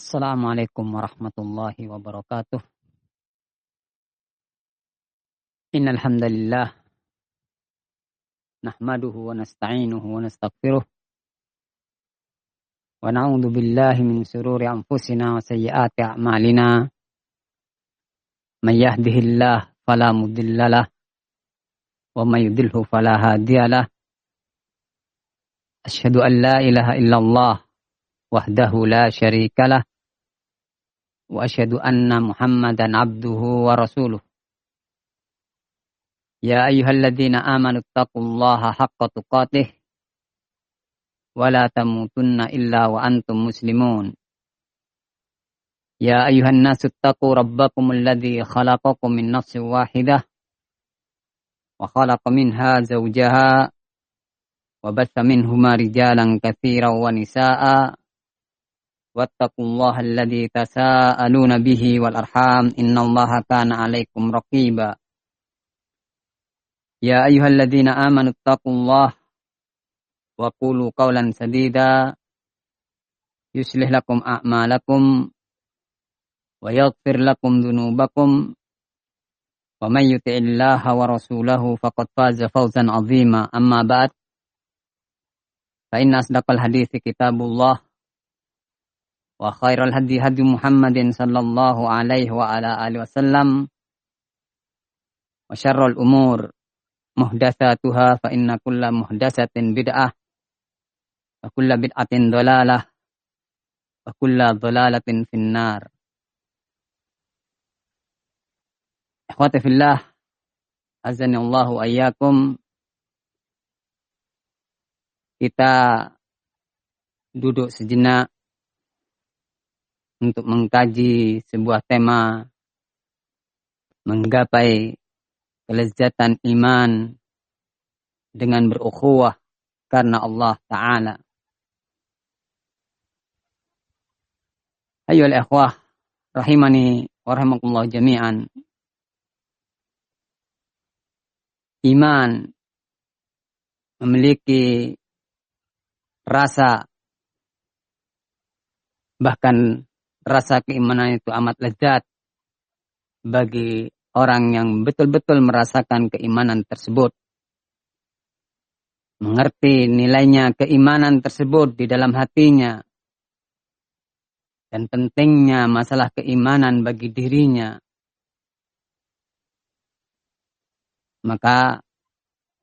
Assalamualaikum warahmatullahi wabarakatuh. Innal hamdalillah nahmaduhu wa nasta'inuhu wa nastaghfiruh wa na'udzu billahi min shururi anfusina wa sayyiati a'malina. May yahdihillahu fala mudhillalah wa may yudhlilhu fala hadiyalah. Asyhadu an la ilaha illallah wahdahu la syarikalah wa asyhadu anna Muhammadan abduhu wa rasuluh. Ya ayyuhalladzina amanu taqullaha haqqa tuqatih wa la tamutunna illa wa antum muslimun. Ya ayyuhan nasu taqu rabbakumul ladzi khalaqakum min nafsin wahidah wa khalaqa minha zawjaha wa batha minhuma rijalan katsiran wa nisaa'a wattaqullaha alladzi tasaaluna bihi wal arham innallaha kana 'alaikum raqiba. Ya ayyuhalladzina amanu taqullaha wa qulu qawlan sadida yuslih lakum a'malakum wa yaghfir lakum dhunubakum wa may yuti'illaha wa rasulahu faqad faza fawzan 'azima. Amma ba'd, fa inna asdaqal hadithi kitabullah wa khairal hadi hadi Muhammadin sallallahu alaihi wa ala alihi wasallam wa syarrul umur muhdatsatuha fa inna kulla muhdatsatin bid'ah wa kulla bid'atin dhalalah wa kulla dhalalatin finnar. Ikhwati fillah, azani Allahu ayyakum. Kita duduk sejenak untuk mengkaji sebuah tema menggapai kelezatan iman dengan berukhuwah karena Allah Ta'ala. Ayyuhal ikhwah rahimani wa rahimakumullah jami'an. Iman memiliki rasa, bahkan rasa keimanan itu amat lezat bagi orang yang betul-betul merasakan keimanan tersebut. Mengerti nilainya keimanan tersebut di dalam hatinya. Dan pentingnya masalah keimanan bagi dirinya. Maka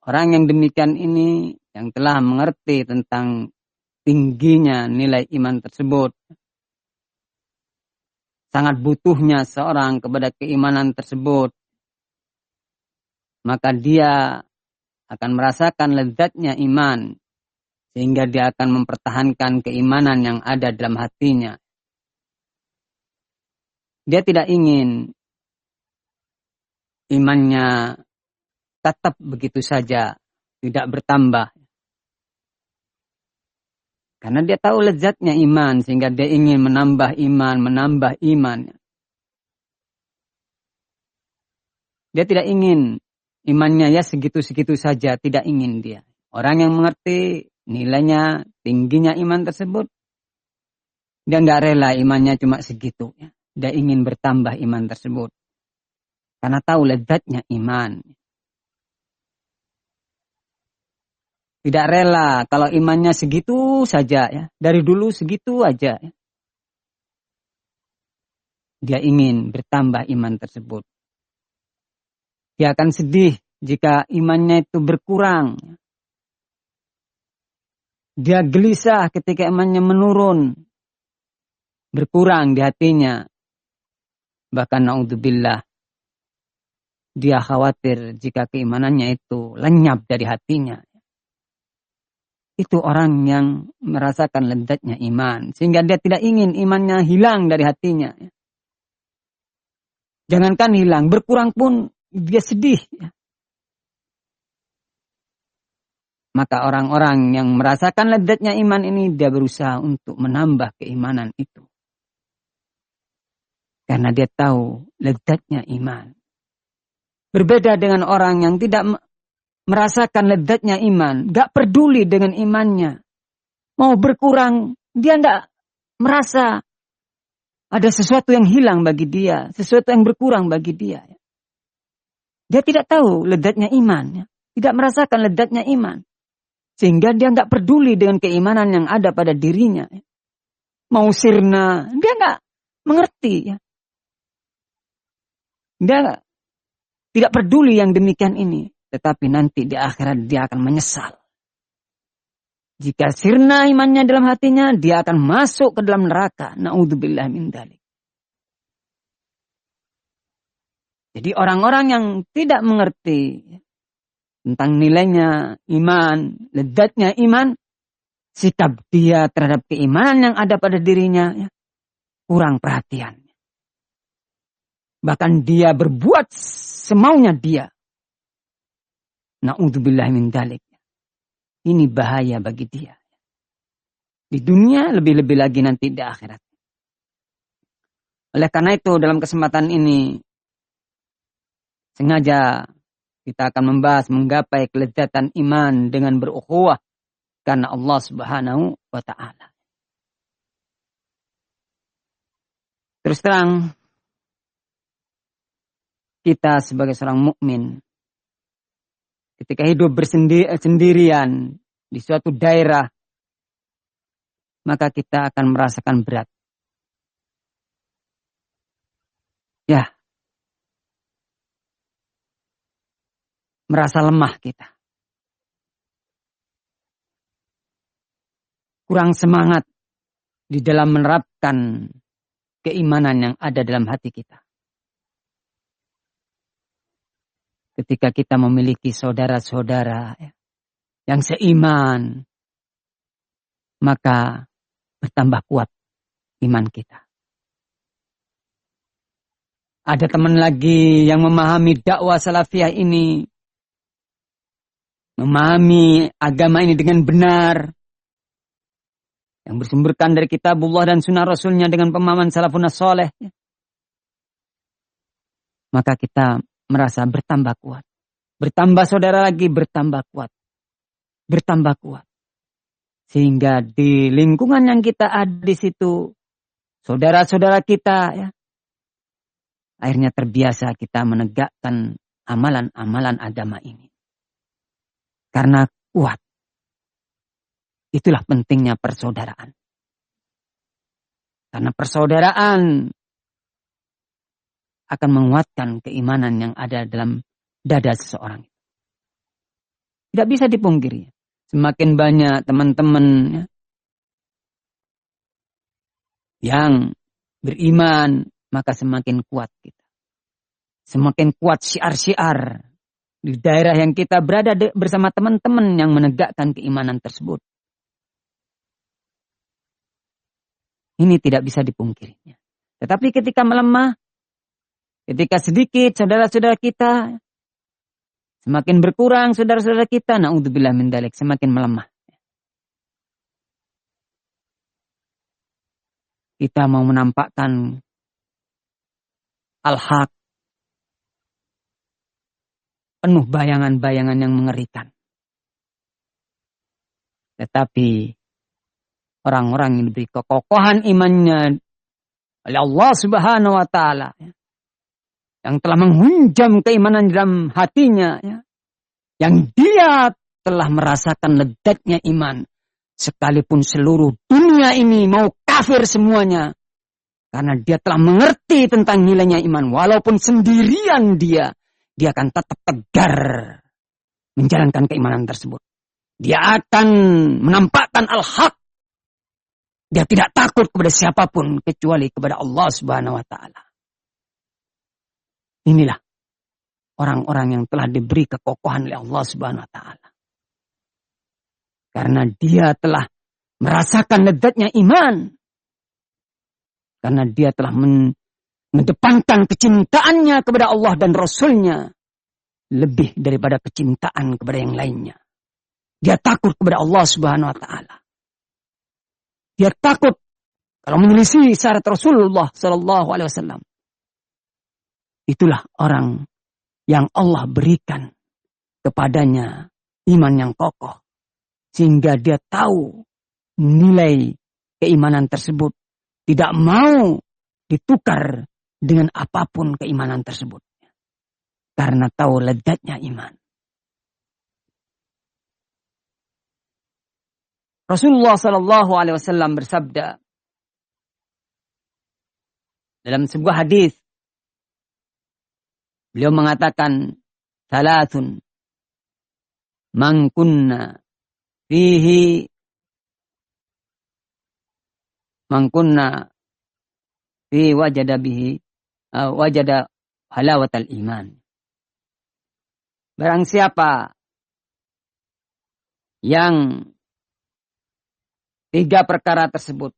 orang yang demikian ini, yang telah mengerti tentang tingginya nilai iman tersebut, sangat butuhnya seorang kepada keimanan tersebut, maka dia akan merasakan lezatnya iman, sehingga dia akan mempertahankan keimanan yang ada dalam hatinya. Dia tidak ingin imannya tetap begitu saja, tidak bertambah. Karena dia tahu lezatnya iman, sehingga dia ingin menambah iman. Dia tidak ingin imannya ya segitu-segitu saja, tidak ingin dia. Orang yang mengerti nilainya, tingginya iman tersebut, dia nggak rela imannya cuma segitu. Ya. Dia ingin bertambah iman tersebut. Karena tahu lezatnya iman. Tidak rela kalau imannya segitu saja, ya. Dari dulu segitu aja. Ya. Dia ingin bertambah iman tersebut. Dia akan sedih jika imannya itu berkurang. Dia gelisah ketika imannya menurun. Berkurang di hatinya. Bahkan naudzubillah. Dia khawatir jika keimanannya itu lenyap dari hatinya. Itu orang yang merasakan lezatnya iman. Sehingga dia tidak ingin imannya hilang dari hatinya. Jangankan hilang, berkurang pun dia sedih. Maka orang-orang yang merasakan lezatnya iman ini, dia berusaha untuk menambah keimanan itu. Karena dia tahu lezatnya iman. Berbeda dengan orang yang tidak merasakan lezatnya iman, gak peduli dengan imannya. Mau berkurang, dia gak merasa Ada sesuatu yang hilang bagi dia, sesuatu yang berkurang bagi dia. Dia tidak tahu ledatnya iman, tidak merasakan ledatnya iman. Sehingga dia nggak peduli dengan keimanan yang ada pada dirinya. Mau sirna, dia nggak mengerti. Dia tidak peduli yang demikian ini. Tetapi nanti di akhirat dia akan menyesal. Jika sirna imannya dalam hatinya, dia akan masuk ke dalam neraka. Na'udzubillah min dzalik. Jadi orang-orang yang tidak mengerti tentang nilainya iman, ledatnya iman, sikap dia terhadap keimanan yang ada pada dirinya, kurang perhatian. Bahkan dia berbuat semaunya dia. Na'udzubillah min dzalik. Ini bahaya bagi dia. Di dunia, lebih-lebih lagi nanti di akhirat. Oleh karena itu, dalam kesempatan ini, sengaja kita akan membahas menggapai kelezatan iman dengan berukhuwah karena Allah Subhanahu wa Ta'ala. Terus terang, kita sebagai seorang mukmin, ketika hidup sendirian di suatu daerah, maka kita akan merasakan berat. Ya, merasa lemah kita. Kurang semangat di dalam menerapkan keimanan yang ada dalam hati kita. Ketika kita memiliki saudara-saudara yang seiman, maka bertambah kuat iman kita. Ada teman lagi yang memahami dakwah salafiyah ini, memahami agama ini dengan benar, yang bersumberkan dari kitabullah dan sunnah rasulnya dengan pemahaman salafun saleh, maka kita merasa bertambah kuat. Bertambah saudara lagi, bertambah kuat. Bertambah kuat. Sehingga di lingkungan yang kita ada di situ, saudara-saudara kita, akhirnya terbiasa kita menegakkan amalan-amalan agama ini. Karena kuat. Itulah pentingnya persaudaraan. Karena persaudaraan akan menguatkan keimanan yang ada dalam dada seseorang. Tidak bisa dipungkiri. Semakin banyak teman-teman yang beriman, maka semakin kuat kita. Semakin kuat syiar-syiar di daerah yang kita berada bersama teman-teman yang menegakkan keimanan tersebut. Ini tidak bisa dipungkirinya. Tetapi ketika melemah, ketika sedikit saudara-saudara kita, semakin berkurang saudara-saudara kita, na'udzubillah min dzalik, semakin melemah. Kita mau menampakkan al-haq, penuh bayangan-bayangan yang mengerikan. Tetapi orang-orang yang diberi kekokohan imannya oleh Allah Subhanahu wa Ta'ala, yang telah menghunjam keimanan dalam hatinya, yang dia telah merasakan ledatnya iman, sekalipun seluruh dunia ini mau kafir semuanya, karena dia telah mengerti tentang nilainya iman, walaupun sendirian dia akan tetap tegar menjalankan keimanan tersebut. Dia akan menampakkan al-haq. Dia tidak takut kepada siapapun kecuali kepada Allah Subhanahu wa Ta'ala. Inilah orang-orang yang telah diberi kekokohan oleh Allah Subhanahu wa Ta'ala. Karena dia telah merasakan ledatnya iman. Karena dia telah mengedepankan kecintaannya kepada Allah dan Rasulnya lebih daripada kecintaan kepada yang lainnya. Dia takut kepada Allah Subhanahu wa Ta'ala. Dia takut kalau menyelisih syariat Rasulullah Sallallahu Alaihi Wasallam. Itulah orang yang Allah berikan kepadanya iman yang kokoh. Sehingga dia tahu nilai keimanan tersebut. Tidak mau ditukar dengan apapun keimanan tersebut. Karena tahu lezatnya iman. Rasulullah Sallallahu Alaihi Wasallam bersabda dalam sebuah hadis, beliau mengatakan, "Thalathun man kunna fihi man kunna fi wajada bihi wajada halawatal iman." Barang siapa yang tiga perkara tersebut,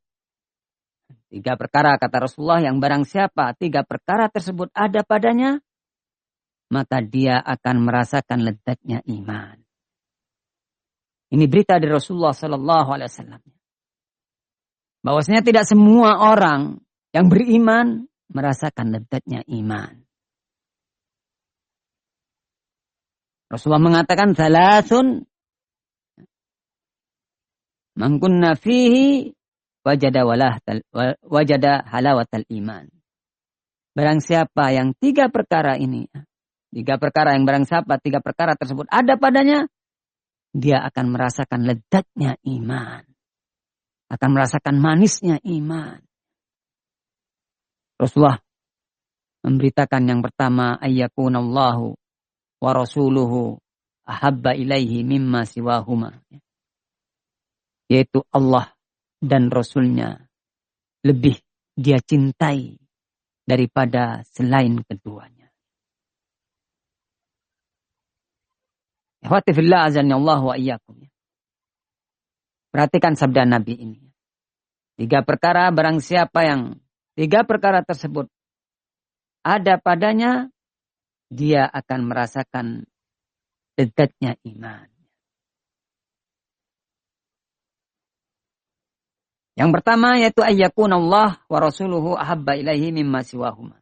tiga perkara kata Rasulullah, yang barang siapa tiga perkara tersebut ada padanya, maka dia akan merasakan lezatnya iman. Ini berita dari Rasulullah Sallallahu Alaihi Wasallam. Bahwasanya tidak semua orang yang beriman merasakan lezatnya iman. Rasulullah mengatakan, "Thalathun man kunna fihi wajada halawatal iman." Barang siapa yang tiga perkara ini, tiga perkara yang barang siapa tiga perkara tersebut ada padanya, dia akan merasakan lezatnya iman. Akan merasakan manisnya iman. Rasulullah memberitakan yang pertama, ayyakunallahu wa rasuluhu ahabba ilaihi mimma siwahuma. Yaitu Allah dan Rasulnya lebih dia cintai daripada selain keduanya. Ikhwati fillah azani Allah wa iyyakum. Perhatikan sabda Nabi ini. Tiga perkara barang siapa yang tiga perkara tersebut ada padanya, dia akan merasakan lezatnya iman. Yang pertama yaitu ayyakunallah wa rasuluhu ahabba ilaihi mimma siwahuma.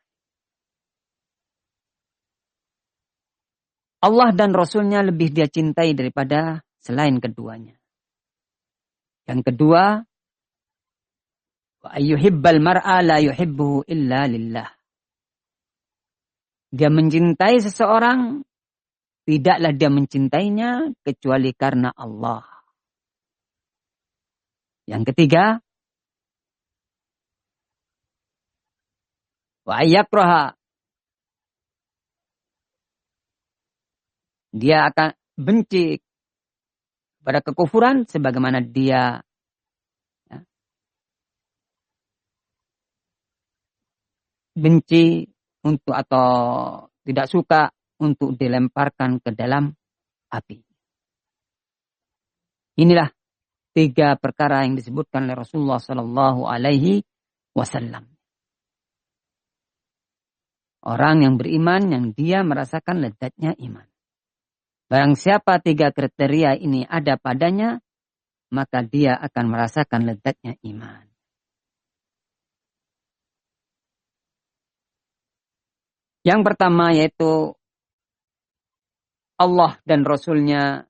Allah dan Rasulnya lebih dia cintai daripada selain keduanya. Yang kedua, wa ayyuhibbal mar'a la yuhibbuhu illa lillah. Dia mencintai seseorang, tidaklah dia mencintainya kecuali karena Allah. Yang ketiga, wa ayyakraha. Dia akan benci pada kekufuran sebagaimana dia benci untuk atau tidak suka untuk dilemparkan ke dalam api. Inilah tiga perkara yang disebutkan oleh Rasulullah Sallallahu Alaihi Wasallam. Orang yang beriman yang dia merasakan lezatnya iman. Barang siapa tiga kriteria ini ada padanya, maka dia akan merasakan lezatnya iman. Yang pertama yaitu Allah dan Rasulnya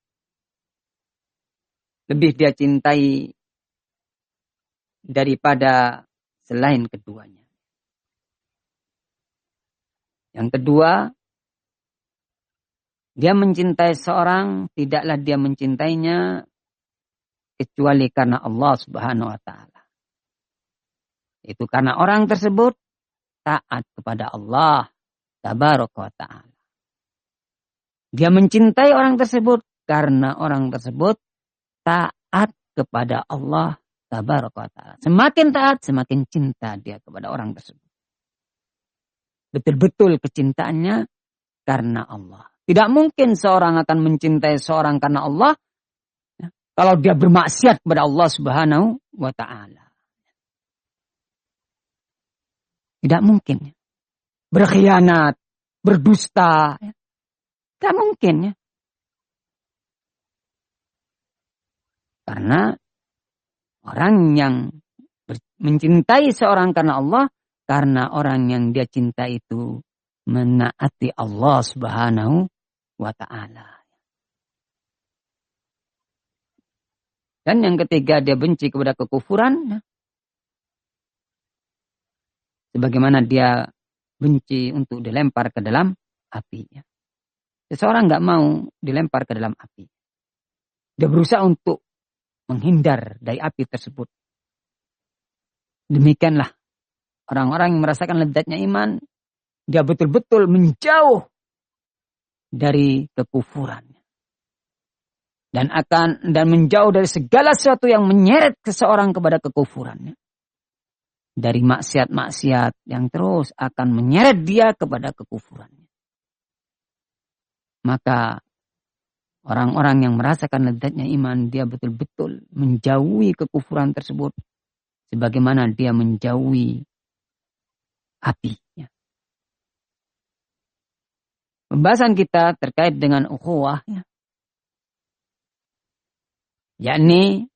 lebih dia cintai daripada selain keduanya. Yang kedua, dia mencintai seorang, tidaklah dia mencintainya kecuali karena Allah Subhanahu wa Ta'ala. Itu karena orang tersebut taat kepada Allah Tabaraka wa Ta'ala. Dia mencintai orang tersebut karena orang tersebut taat kepada Allah Tabaraka wa Ta'ala. Semakin taat, semakin cinta dia kepada orang tersebut. Betul-betul kecintaannya karena Allah. Tidak mungkin seorang akan mencintai seorang karena Allah kalau dia bermaksiat kepada Allah Subhanahu wa Ta'ala. Tidak mungkin. Berkhianat, berdusta. Tidak mungkin. Karena orang yang mencintai seorang karena Allah, karena orang yang dia cinta itu menaati Allah Subhanahu wa Ta'ala. Dan yang ketiga, dia benci kepada kekufuran. Sebagaimana dia benci untuk dilempar ke dalam apinya. Seseorang nggak mau dilempar ke dalam api. Dia berusaha untuk menghindar dari api tersebut. Demikianlah orang-orang yang merasakan lezatnya iman, dia betul-betul menjauh dari kekufuran. Dan menjauh dari segala sesuatu yang menyeret seseorang kepada kekufurannya. Dari maksiat-maksiat yang terus akan menyeret dia kepada kekufurannya. Maka orang-orang yang merasakan lezatnya iman, dia betul-betul menjauhi kekufuran tersebut. Sebagaimana dia menjauhi apinya. Pembahasan kita terkait dengan ukhuwah. Yakni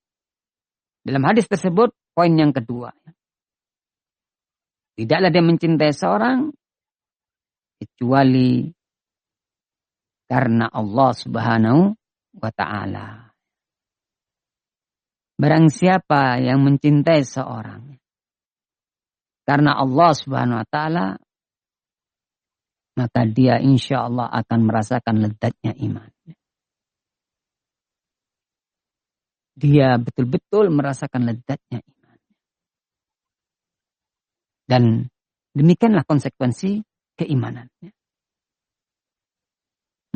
dalam hadis tersebut poin yang kedua. Tidaklah dia mencintai seorang kecuali karena Allah Subhanahu wa ta'ala. Barang siapa yang mencintai seorang karena Allah Subhanahu wa ta'ala, maka dia insya Allah akan merasakan lezatnya iman. Dia betul-betul merasakan lezatnya iman. Dan demikianlah konsekuensi keimanannya.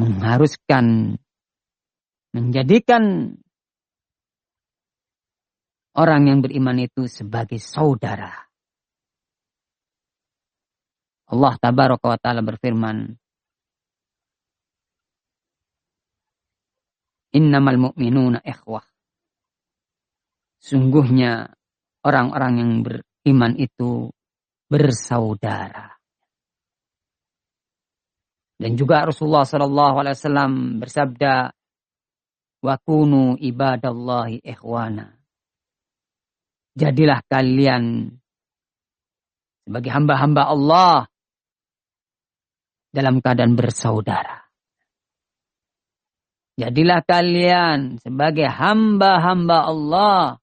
Mengharuskan, menjadikan orang yang beriman itu sebagai saudara. Allah Tabaraka wa Ta'ala berfirman, Innamal mu'minuna ikhwah. Sungguhnya orang-orang yang beriman itu bersaudara. Dan juga Rasulullah SAW bersabda, wa kunu ibadallahi ikhwana. Jadilah kalian sebagai hamba-hamba Allah dalam keadaan bersaudara. Jadilah kalian sebagai hamba-hamba Allah,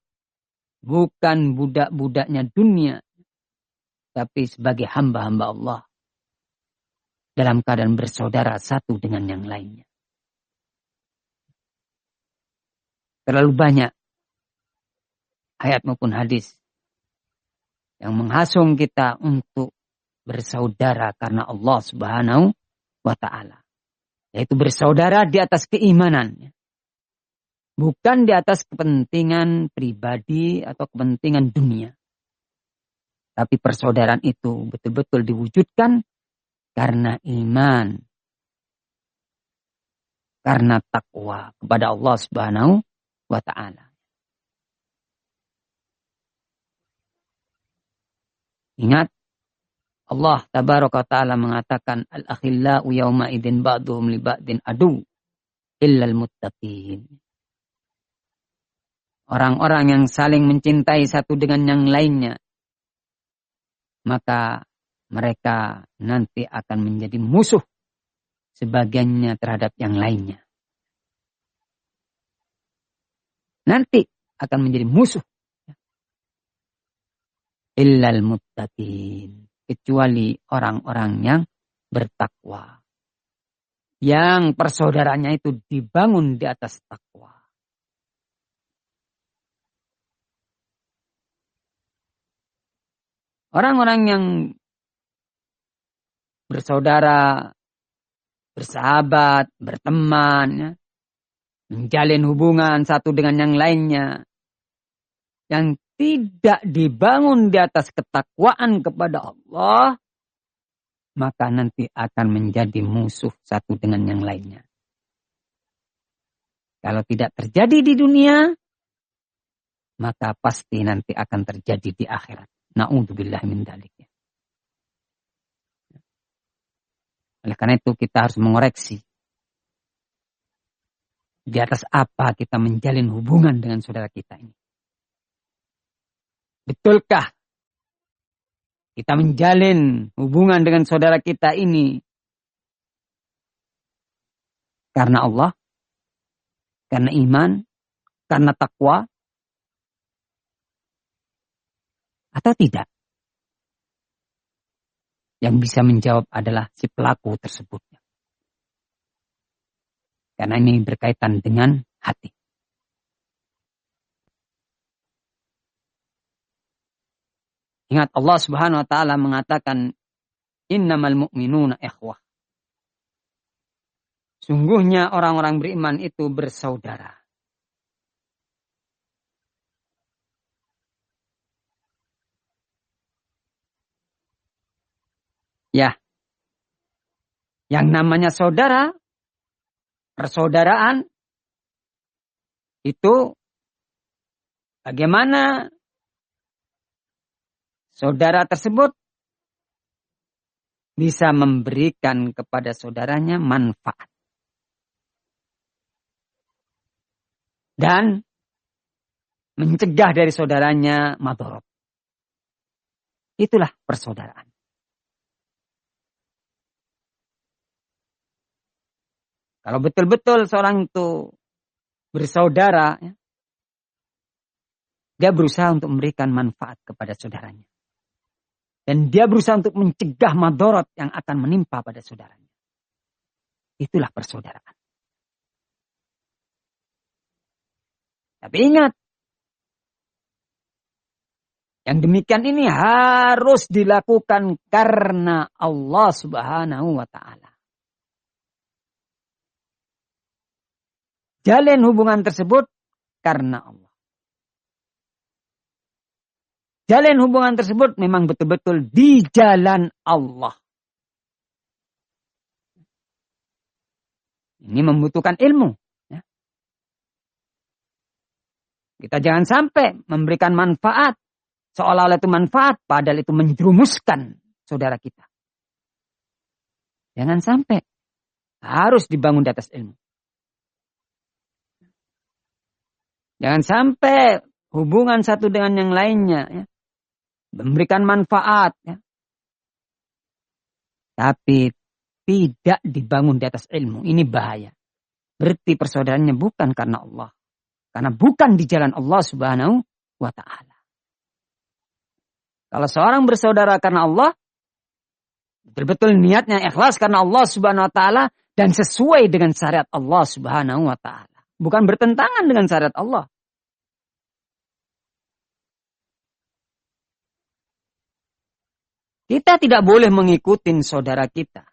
bukan budak-budaknya dunia, tapi sebagai hamba-hamba Allah dalam keadaan bersaudara satu dengan yang lainnya. Terlalu banyak ayat maupun hadis yang menghasung kita untuk bersaudara karena Allah Subhanahu wa ta'ala. Yaitu bersaudara di atas keimanan. Bukan di atas kepentingan pribadi atau kepentingan dunia. Tapi persaudaraan itu betul-betul diwujudkan karena iman. Karena takwa kepada Allah Subhanahu wa ta'ala. Ingat, Allah Tabaraka wa Ta'ala mengatakan, Al-akhillau yawma idin ba'duhum li ba'din adu illal muttaqin. Orang-orang yang saling mencintai satu dengan yang lainnya, maka mereka nanti akan menjadi musuh sebagiannya terhadap yang lainnya. Nanti akan menjadi musuh. Illal muttaqin. Kecuali orang-orang yang bertakwa. Yang persaudaraannya itu dibangun di atas takwa. Orang-orang yang bersaudara, bersahabat, berteman, ya, menjalin hubungan satu dengan yang lainnya, yang tidak dibangun di atas ketakwaan kepada Allah, maka nanti akan menjadi musuh satu dengan yang lainnya. Kalau tidak terjadi di dunia, maka pasti nanti akan terjadi di akhirat. Na'udzubillah min dzalik. Oleh karena itu kita harus mengoreksi. Di atas apa kita menjalin hubungan dengan saudara kita ini. Betulkah kita menjalin hubungan dengan saudara kita ini karena Allah, karena iman, karena takwa, atau tidak? Yang bisa menjawab adalah si pelaku tersebut. Karena ini berkaitan dengan hati. Ingat Allah Subhanahu wa taala mengatakan innamal mu'minuna ikhwah. Sungguhnya orang-orang beriman itu bersaudara. Ya. Yang namanya saudara, persaudaraan itu bagaimana saudara tersebut bisa memberikan kepada saudaranya manfaat. Dan mencegah dari saudaranya madharat. Itulah persaudaraan. Kalau betul-betul seorang itu bersaudara, ya, dia berusaha untuk memberikan manfaat kepada saudaranya. Dan dia berusaha untuk mencegah madharat yang akan menimpa pada saudaranya. Itulah persaudaraan. Tapi ingat, yang demikian ini harus dilakukan karena Allah Subhanahu wa ta'ala. Jalin hubungan tersebut karena Allah. Jalin hubungan tersebut memang betul-betul di jalan Allah. Ini membutuhkan ilmu. Ya. Kita jangan sampai memberikan manfaat. Seolah-olah itu manfaat, padahal itu menjerumuskan saudara kita. Jangan sampai. Harus dibangun di atas ilmu. Jangan sampai hubungan satu dengan yang lainnya. Ya. Memberikan manfaat. Ya. Tapi tidak dibangun di atas ilmu. Ini bahaya. Berarti persaudaraannya bukan karena Allah. Karena bukan di jalan Allah Subhanahu wa ta'ala. Kalau seorang bersaudara karena Allah, betul-betul niatnya ikhlas karena Allah Subhanahu wa ta'ala dan sesuai dengan syariat Allah Subhanahu wa ta'ala. Bukan bertentangan dengan syariat Allah. Kita tidak boleh mengikuti saudara kita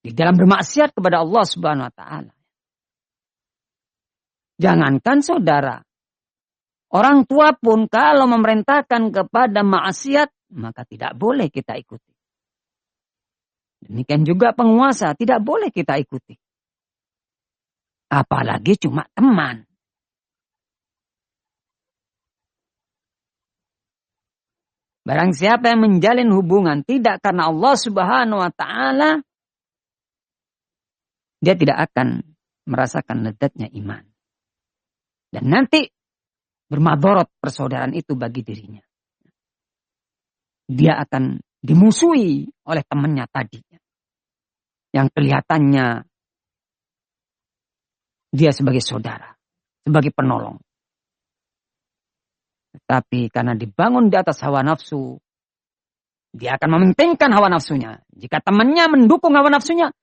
di dalam bermaksiat kepada Allah Subhanahu wa ta'ala. Jangankan saudara. Orang tua pun kalau memerintahkan kepada maksiat, maka tidak boleh kita ikuti. Demikian juga penguasa, tidak boleh kita ikuti. Apalagi cuma teman. Barang siapa yang menjalin hubungan tidak karena Allah Subhanahu wa ta'ala, dia tidak akan merasakan lezatnya iman. Dan nanti bermadharat persaudaraan itu bagi dirinya. Dia akan dimusuhi oleh temannya tadi. Yang kelihatannya dia sebagai saudara, sebagai penolong. Tetapi karena dibangun di atas hawa nafsu, dia akan mementingkan hawa nafsunya. Jika temannya mendukung hawa nafsunya,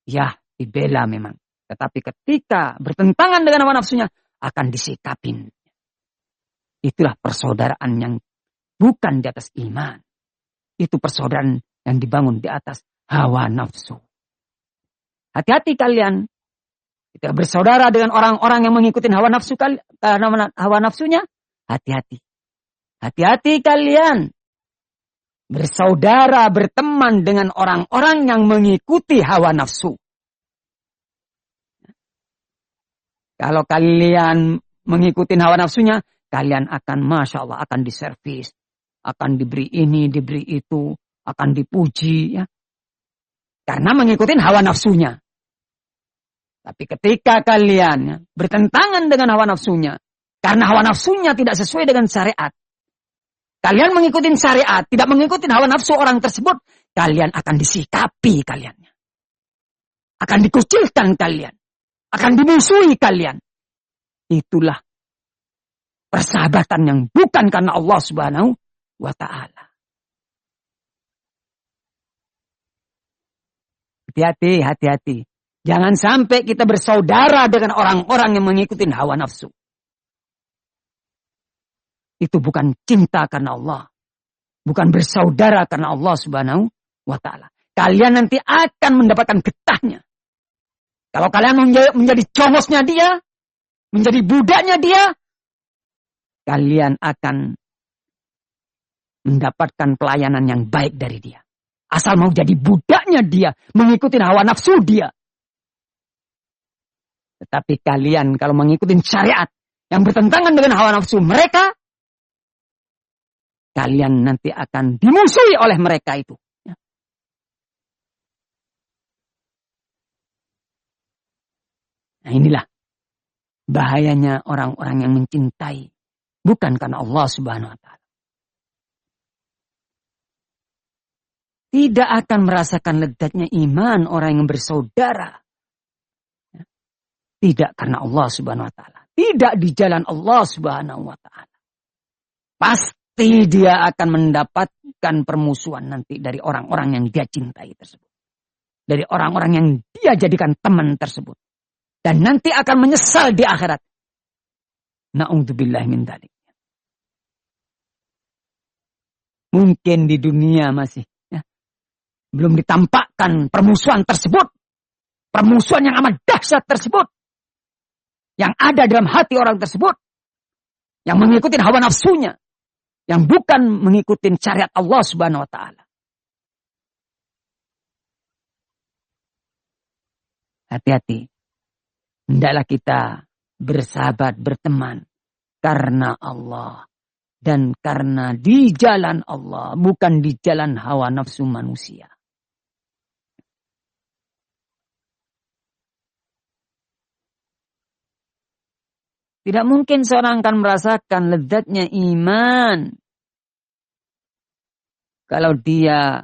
ya dibela memang. Tetapi ketika bertentangan dengan hawa nafsunya, akan disikapin. Itulah persaudaraan yang bukan di atas iman. Itu persaudaraan yang dibangun di atas hawa nafsu. Hati-hati kalian. Ketika bersaudara dengan orang-orang yang mengikuti hawa nafsu karena hawa nafsunya, hati-hati. Hati-hati kalian. Bersaudara, berteman dengan orang-orang yang mengikuti hawa nafsu. Kalau kalian mengikuti hawa nafsunya, kalian akan, Masya Allah, akan diservis. Akan diberi ini, diberi itu. Akan dipuji. Ya. Karena mengikuti hawa nafsunya. Tapi ketika kalian ya, bertentangan dengan hawa nafsunya. Karena hawa nafsunya tidak sesuai dengan syariat. Kalian mengikuti syariat, tidak mengikuti hawa nafsu orang tersebut. Kalian akan disikapi kaliannya. Akan dikucilkan kalian. Akan dimusuhi kalian. Itulah persahabatan yang bukan karena Allah Subhanahu wa ta'ala. Hati-hati, hati-hati. Jangan sampai kita bersaudara dengan orang-orang yang mengikuti hawa nafsu. Itu bukan cinta karena Allah. Bukan bersaudara karena Allah Subhanahu wa ta'ala. Kalian nanti akan mendapatkan getahnya. Kalau kalian menjadi congosnya dia, menjadi budaknya dia, kalian akan mendapatkan pelayanan yang baik dari dia. Asal mau jadi budaknya dia, mengikuti hawa nafsu dia. Tetapi kalian kalau mengikuti syariat yang bertentangan dengan hawa nafsu mereka, kalian nanti akan dimusuhi oleh mereka itu. Nah inilah bahayanya orang-orang yang mencintai. Bukan karena Allah Subhanahu wa ta'ala. Tidak akan merasakan lezatnya iman orang yang bersaudara. Tidak karena Allah Subhanahu wa ta'ala. Tidak di jalan Allah Subhanahu wa ta'ala. Pasti dia akan mendapatkan permusuhan nanti dari orang-orang yang dia cintai tersebut. Dari orang-orang yang dia jadikan teman tersebut. Dan nanti akan menyesal di akhirat. Na'udzubillah min dzalik. Mungkin di dunia masih belum ditampakkan permusuhan tersebut. Permusuhan yang amat dahsyat tersebut. Yang ada dalam hati orang tersebut. Yang mengikuti hawa nafsunya. Yang bukan mengikuti syariat Allah Subhanahu wa ta'ala. Hati-hati. Hendaklah kita bersahabat, berteman. Karena Allah. Dan karena di jalan Allah. Bukan di jalan hawa nafsu manusia. Tidak mungkin seorang akan merasakan lezatnya iman. Kalau dia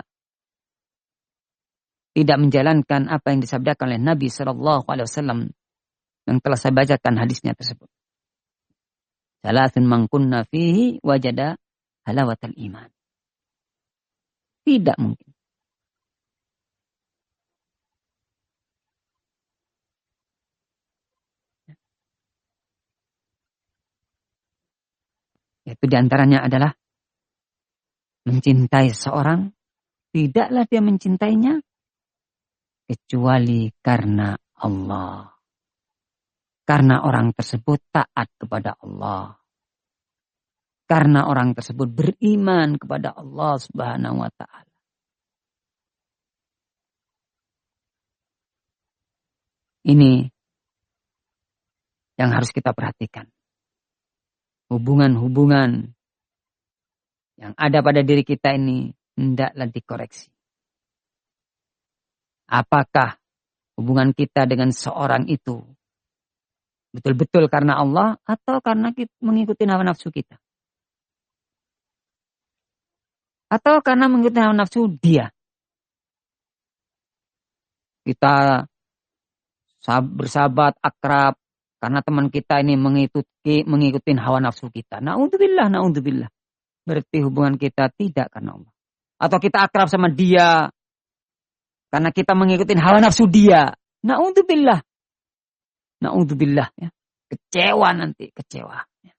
tidak menjalankan apa yang disabdakan oleh Nabi SAW. Yang telah saya bacakan hadisnya tersebut. Salasun man kunna fihi wajada halawatal iman. Tidak mungkin. Yaitu diantaranya adalah mencintai seorang, tidaklah dia mencintainya kecuali karena Allah. Karena orang tersebut taat kepada Allah. Karena orang tersebut beriman kepada Allah Subhanahu wa ta'ala. Ini yang harus kita perhatikan. Hubungan-hubungan yang ada pada diri kita ini hendaklah dikoreksi. Apakah hubungan kita dengan seorang itu betul-betul karena Allah atau karena kita mengikuti hawa nafsu kita? Atau karena mengikuti hawa nafsu dia? Kita bersahabat, akrab, karena teman kita ini mengikuti hawa nafsu kita. Na'udzubillah, na'udzubillah. Berarti hubungan kita tidak karena Allah. Atau kita akrab sama dia karena kita mengikuti hawa nafsu dia. Na'udzubillah. Na'udzubillah. Ya. Kecewa nanti, kecewa. Ya.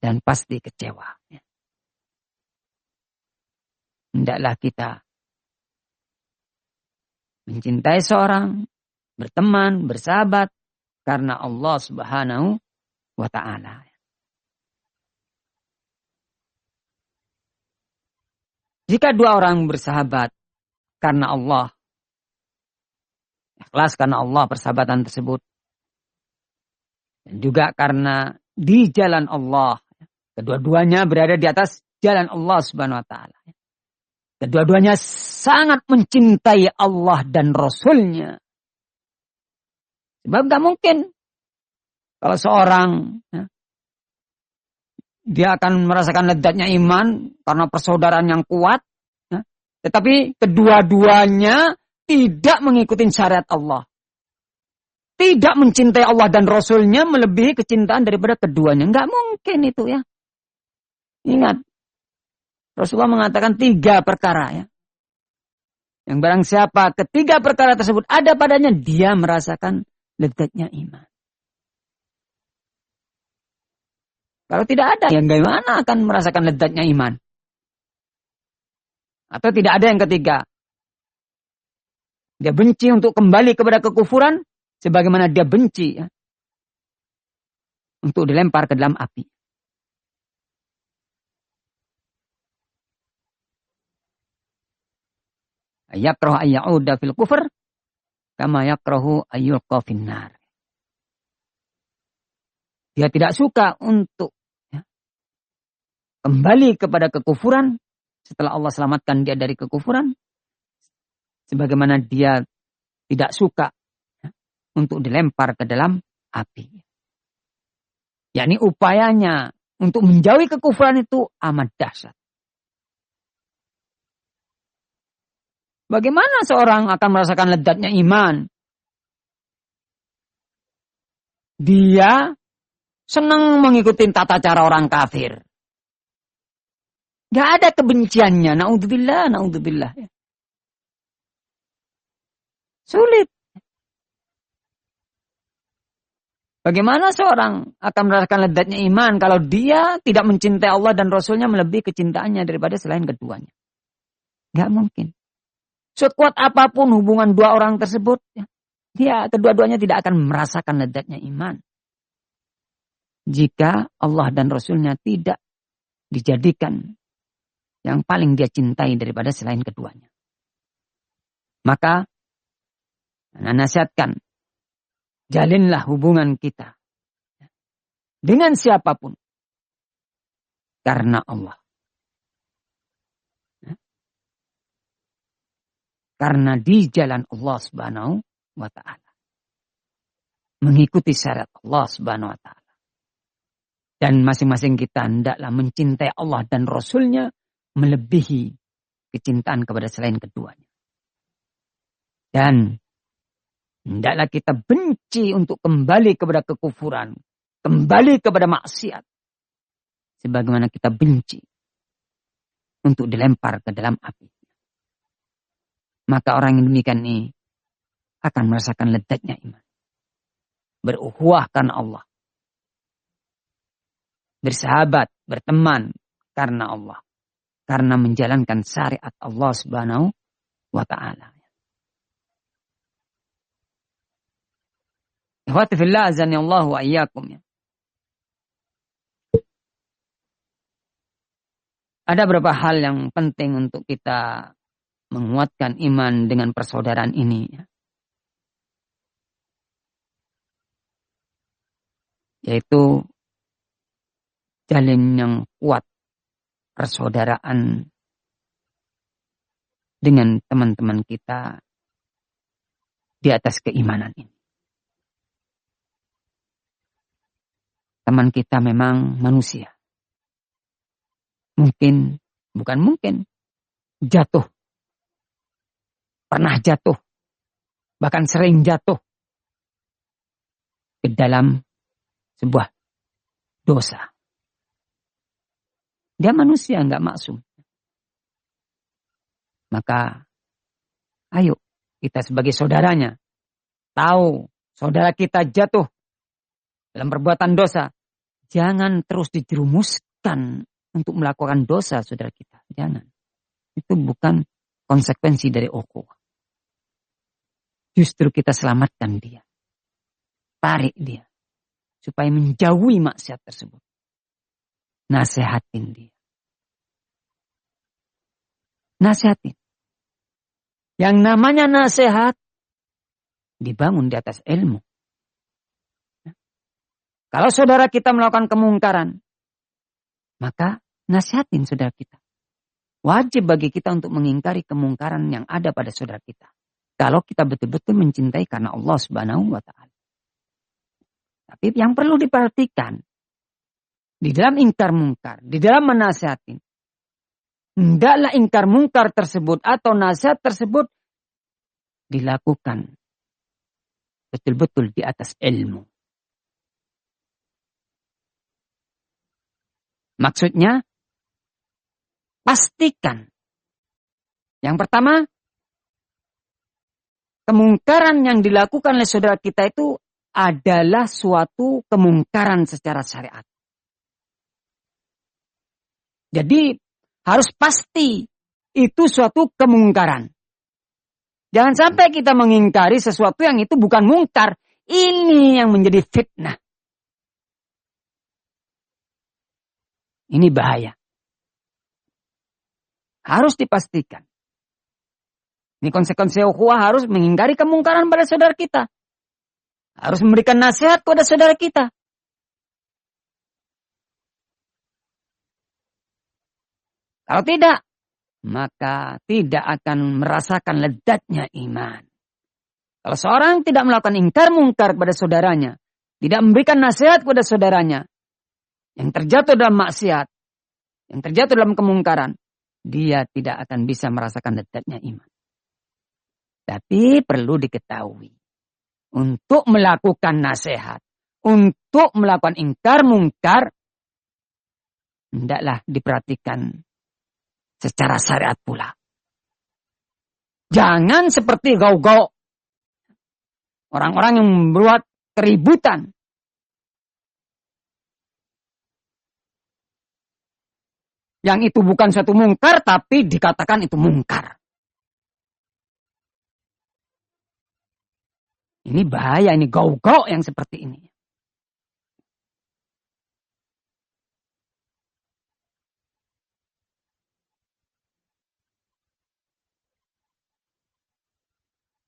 Dan pasti kecewa. Ya. Hendaklah kita mencintai seorang, berteman, bersahabat karena Allah Subhanahu wa ta'ala. Jika dua orang bersahabat karena Allah, ikhlas karena Allah persahabatan tersebut, dan juga karena di jalan Allah, kedua-duanya berada di atas jalan Allah Subhanahu wa ta'ala. Kedua-duanya sangat mencintai Allah dan Rasul-Nya. Sebab gak mungkin kalau seorang dia akan merasakan lezatnya iman karena persaudaraan yang kuat, tetapi kedua-duanya tidak mengikuti syariat Allah. Tidak mencintai Allah dan Rasul-Nya melebihi kecintaan daripada keduanya. Gak mungkin itu ya. Ingat. Rasulullah mengatakan 3 perkara ya. Yang barang siapa ketiga perkara tersebut ada padanya, dia merasakan lezatnya iman. Kalau tidak ada, yang bagaimana akan merasakan lezatnya iman? Atau tidak ada yang ketiga. Dia benci untuk kembali kepada kekufuran, sebagaimana dia benci ya, untuk dilempar ke dalam api. Yakrahu ayya'uda fil kufr kama yakrahu ayyulqa finnar. Dia tidak suka untuk ya, kembali kepada kekufuran setelah Allah selamatkan dia dari kekufuran, sebagaimana dia tidak suka ya, untuk dilempar ke dalam api. Yakni upayanya untuk menjauhi kekufuran itu amat dahsyat. Bagaimana seorang akan merasakan lezatnya iman? Dia senang mengikuti tata cara orang kafir. Gak ada kebenciannya. Naudzubillah, naudzubillah. Sulit. Bagaimana seorang akan merasakan lezatnya iman kalau dia tidak mencintai Allah dan Rasulnya melebihi kecintaannya daripada selain keduanya? Gak mungkin. Sekuat apapun hubungan dua orang tersebut, dia kedua-duanya tidak akan merasakan lezatnya iman. Jika Allah dan Rasulnya tidak dijadikan yang paling dia cintai daripada selain keduanya. Maka, nasihatkan, jalinlah hubungan kita dengan siapapun karena Allah. Karena di jalan Allah Subhanahu wa ta'ala. Mengikuti syariat Allah Subhanahu wa ta'ala. Dan masing-masing kita hendaklah mencintai Allah dan Rasulnya melebihi kecintaan kepada selain keduanya. Dan hendaklah kita benci untuk kembali kepada kekufuran. Kembali kepada maksiat. Sebagaimana kita benci untuk dilempar ke dalam api. Maka orang yang demikian ini akan merasakan lezatnya iman. Berukhuwah karena Allah. Bersahabat, berteman karena Allah. Karena menjalankan syariat Allah Subhanahu wa ta'ala. Ikhwati fillah azani Allah wa iyyakum. Ada beberapa hal yang penting untuk kita menguatkan iman dengan persaudaraan ini. Yaitu jalin yang kuat persaudaraan dengan teman-teman kita di atas keimanan ini. Teman kita memang manusia. Bukan mungkin, jatuh. Pernah jatuh, bahkan sering jatuh ke dalam sebuah dosa. Dia manusia, nggak maksum. Maka, ayo kita sebagai saudaranya, tahu saudara kita jatuh dalam perbuatan dosa, jangan terus dijerumuskan untuk melakukan dosa saudara kita. Jangan. Itu bukan konsekuensi dari ukhuwah. Justru kita selamatkan dia. Tarik dia. Supaya menjauhi maksiat tersebut. Nasihatin dia. Nasihatin. Yang namanya nasihat dibangun di atas ilmu. Kalau saudara kita melakukan kemungkaran, maka nasihatin saudara kita. Wajib bagi kita untuk mengingkari kemungkaran yang ada pada saudara kita. Kalau kita betul-betul mencintai karena Allah Subhanahu wa ta'ala. Tapi yang perlu diperhatikan, di dalam ingkar mungkar, di dalam menasihatin, hendaklah ingkar mungkar tersebut atau nasihat tersebut dilakukan betul-betul di atas ilmu. Maksudnya, pastikan. Yang pertama, kemungkaran yang dilakukan oleh saudara kita itu adalah suatu kemungkaran secara syariat. Jadi harus pasti itu suatu kemungkaran. Jangan sampai kita mengingkari sesuatu yang itu bukan mungkar. Ini yang menjadi fitnah. Ini bahaya. Harus dipastikan. Ini konsekuensi ukhuwah, harus mengingkari kemungkaran pada saudara kita. Harus memberikan nasihat kepada saudara kita. Kalau tidak, maka tidak akan merasakan lezatnya iman. Kalau seorang tidak melakukan ingkar mungkar kepada saudaranya, tidak memberikan nasihat kepada saudaranya, yang terjatuh dalam maksiat, yang terjatuh dalam kemungkaran, dia tidak akan bisa merasakan lezatnya iman. Tapi perlu diketahui, untuk melakukan nasihat, untuk melakukan ingkar mungkar, hendaklah diperhatikan secara syariat pula. Jangan seperti gau-gau. Orang-orang yang membuat keributan. Yang itu bukan suatu mungkar, tapi dikatakan itu mungkar. Ini bahaya, ini gau-gau yang seperti ini.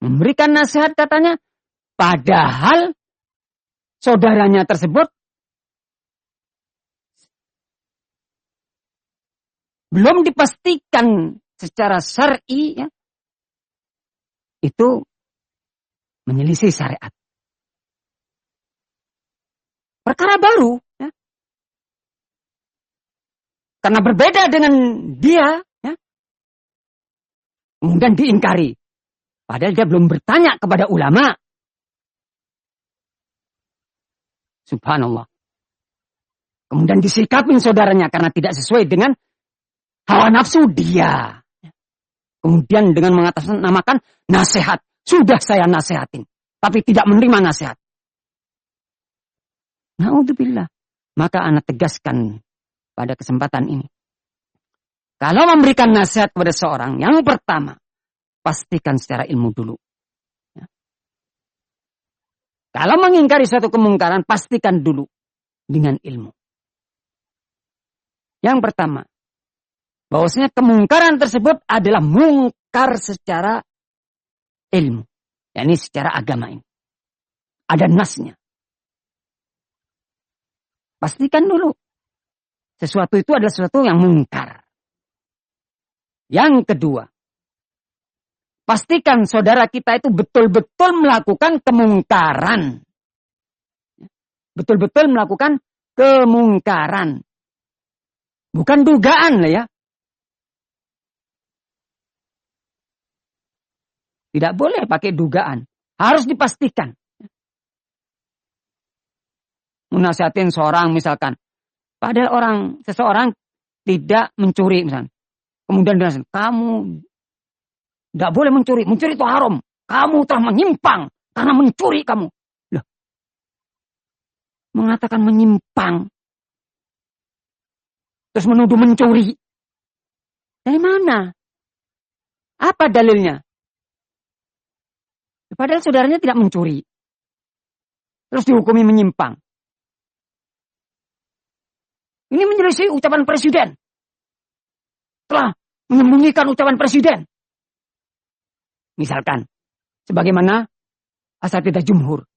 Memberikan nasihat katanya, padahal saudaranya tersebut belum dipastikan secara syar'i, ya, itu menyelisih syariat. Perkara baru, ya. Karena berbeda dengan dia, ya, kemudian diingkari. Padahal dia belum bertanya kepada ulama. Subhanallah. Kemudian disikapin saudaranya karena tidak sesuai dengan hawa nafsu dia. Kemudian dengan mengatasnamakan nasihat. Sudah saya nasihatin. Tapi tidak menerima nasihat. Na'udzubillah. Maka anak tegaskan pada kesempatan ini. Kalau memberikan nasihat kepada seorang, yang pertama, pastikan secara ilmu dulu. Ya. Kalau mengingkari suatu kemungkaran, pastikan dulu dengan ilmu. Yang pertama, bahwasanya kemungkaran tersebut adalah mungkar secara ilmu. yakni secara agama ini. Ada nasnya. Pastikan dulu. Sesuatu itu adalah sesuatu yang mungkar. Yang kedua, pastikan saudara kita itu betul-betul melakukan kemungkaran. Betul-betul melakukan kemungkaran. Bukan dugaan lah ya. Tidak boleh pakai dugaan. Harus dipastikan. Menasihatin seorang misalkan. Padahal seseorang tidak mencuri misalkan. Kemudian dia kamu tidak boleh mencuri. Mencuri itu haram. Kamu telah menyimpang. Karena mencuri kamu. Loh. Mengatakan menyimpang. Terus menuduh mencuri. Dari mana? Apa dalilnya? Padahal saudaranya tidak mencuri. Terus dihukumi menyimpang. Ini menyelisih ucapan presiden. Telah menyembunyikan ucapan presiden. Misalkan, sebagaimana asatidzah jumhur.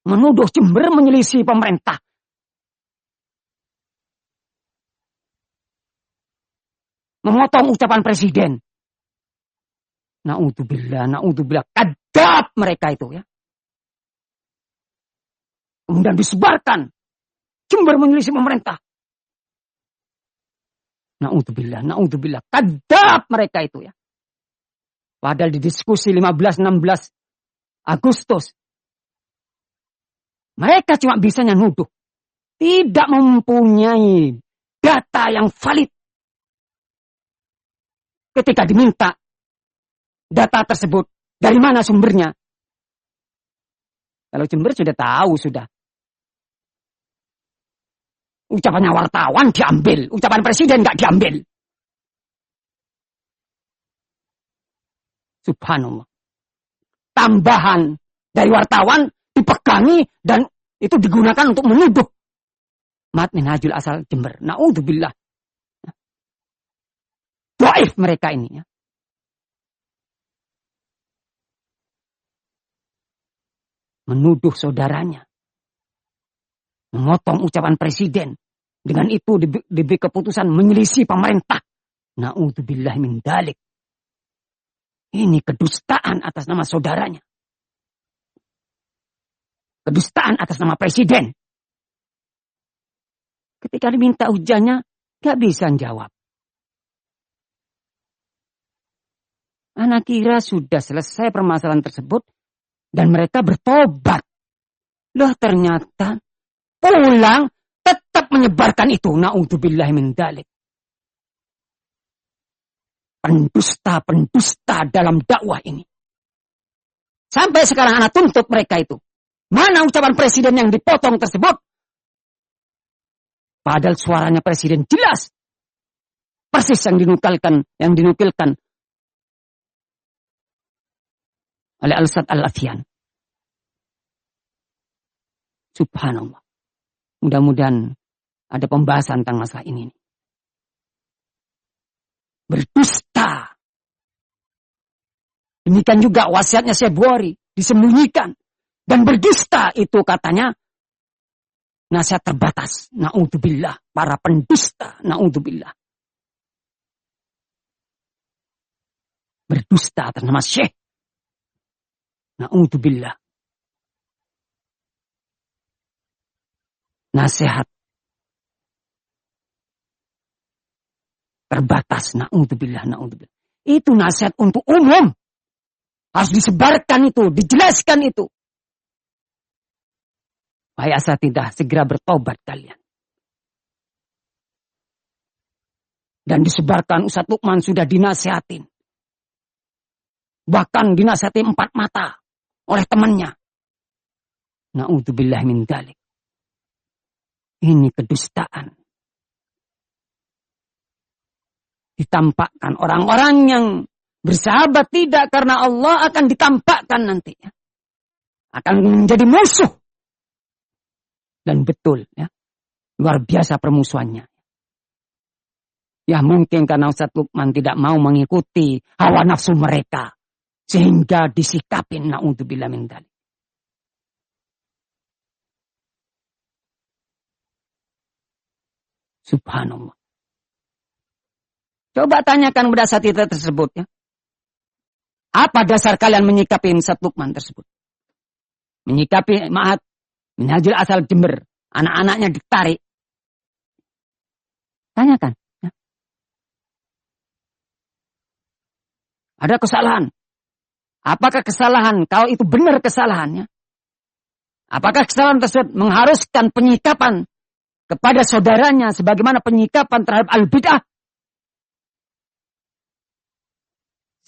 Menuduh Jember menyelisih pemerintah. Memotong ucapan presiden. Na'udzubillah. Kadzab mereka itu ya. Kemudian disebarkan. Jember menyelisih pemerintah. Na'udzubillah. Kadzab mereka itu ya. Padahal di diskusi 15-16 Agustus. Mereka cuma bisanya nuduh. Tidak mempunyai data yang valid. Ketika diminta data tersebut, dari mana sumbernya? Kalau Jember sudah tahu sudah. Ucapannya wartawan diambil, ucapan presiden nggak diambil. Subhanallah. Tambahan dari wartawan dipegangi dan itu digunakan untuk menuduh Mat Minhajul Asal Jember. Na'udzubillah. Dhaif mereka ini ya. Menuduh saudaranya. Memotong ucapan presiden. Dengan itu diberi keputusan menyelisih pemerintah. Na'udzubillah min dzalik. Ini kedustaan atas nama saudaranya. Kedustaan atas nama presiden. Ketika diminta hujahnya, gak bisa jawab. Anak kira sudah selesai permasalahan tersebut dan mereka bertobat. Loh ternyata pulang tetap menyebarkan itu. Na'udzubillah min dzalik. Pendusta-pendusta dalam dakwah ini. Sampai sekarang anak tuntut mereka itu. Mana ucapan presiden yang dipotong tersebut? Padahal suaranya presiden jelas. Persis yang dinukilkan oleh Al-Sad Al-Afyan. Subhanallah. Mudah-mudahan ada pembahasan tentang masalah ini. Berdusta. Demikian juga wasiatnya Syekh Bukhari disembunyikan. Dan berdusta itu katanya nasihat terbatas. Na'udzubillah. Para pendusta. Na'udzubillah. Berdusta atas nama Syekh. Na'udzubillah. Nasihat terbatas. Na'udzubillah. Na'udzubillah. Itu nasihat untuk umum. Harus disebarkan itu. Dijelaskan itu. Wahai asatidah, segera bertobat kalian. Dan disebarkan Ustaz Lukman sudah dinasihatin. Bahkan dinasihati 4 mata oleh temannya. Na'udzubillah min dzalik. Ini kedustaan. Ditampakkan orang-orang yang bersahabat tidak karena Allah akan ditampakkan nantinya. Akan menjadi musuh. Dan betul ya. Luar biasa permusuhannya. Ya mungkin karena Ustaz Lukman tidak mau mengikuti hawa nafsu mereka. Sehingga disikapin na'udzubillah min dzalik. Subhanallah. Coba tanyakan pada saat itu tersebut ya. Apa dasar kalian menyikapi Ustaz Lukman tersebut? Menyikapi Ma'had Minhajul Asal Jember. Anak-anaknya ditarik. Tanyakan. Ya. Ada kesalahan. Apakah kesalahan? Kalau itu benar kesalahannya. Apakah kesalahan tersebut mengharuskan penyikapan kepada saudaranya sebagaimana penyikapan terhadap al-bid'ah?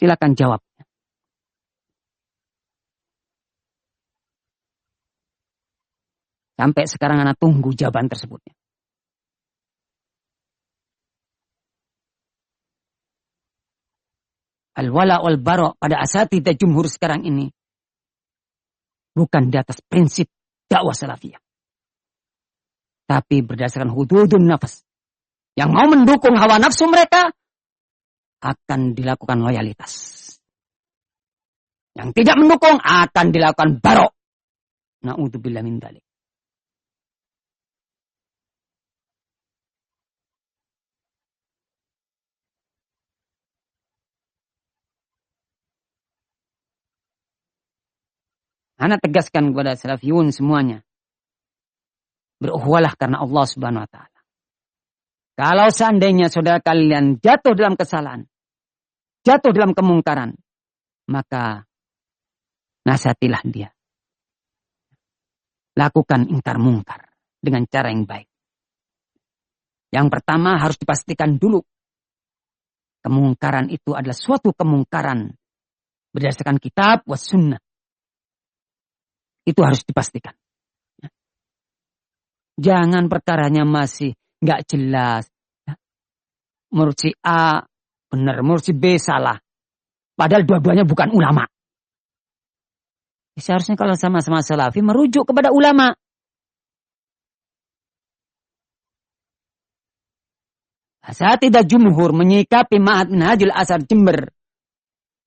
Silakan jawab. Sampai sekarang anak tunggu jawaban tersebut. Al-wala wal bara pada asatidzah jumhur sekarang ini bukan di atas prinsip dakwah salafiyah. Tapi berdasarkan hududun nafas. Yang mau mendukung hawa nafsu mereka akan dilakukan loyalitas. Yang tidak mendukung akan dilakukan barok. Na'udzubillah min dzalik. Ana tegaskan kepada salafiyun semuanya. Berukhuwalah karena Allah Subhanahu wa taala. Kalau seandainya saudara kalian jatuh dalam kesalahan, jatuh dalam kemungkaran, maka nasihatilah dia. Lakukan ingkar mungkar dengan cara yang baik. Yang pertama harus dipastikan dulu. Kemungkaran itu adalah suatu kemungkaran berdasarkan kitab was sunnah. Itu harus dipastikan. Jangan perkaranya masih nggak jelas. Menurut si A benar, menurut si B salah. Padahal dua-duanya bukan ulama. Seharusnya kalau sama-sama salafi merujuk kepada ulama. Asatidzah jumhur menyikapi Ma'had Minhajul Athar Jember,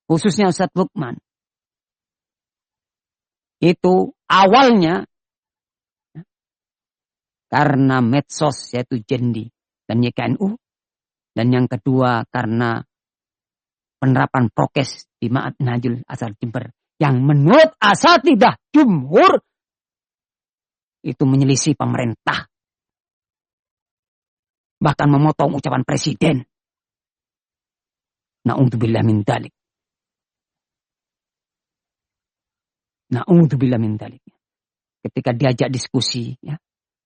khususnya Ustadz Lukman. Itu awalnya karena medsos, yaitu Jendi dan YKNU. Dan yang kedua karena penerapan prokes di Ma'had Minhajul Athar Jember. Yang menurut asatidzah jumhur itu menyelisih pemerintah. Bahkan memotong ucapan presiden. Na'udzubillah min dzalik. Na'udzubillah min dzalik. Ketika diajak diskusi, ya,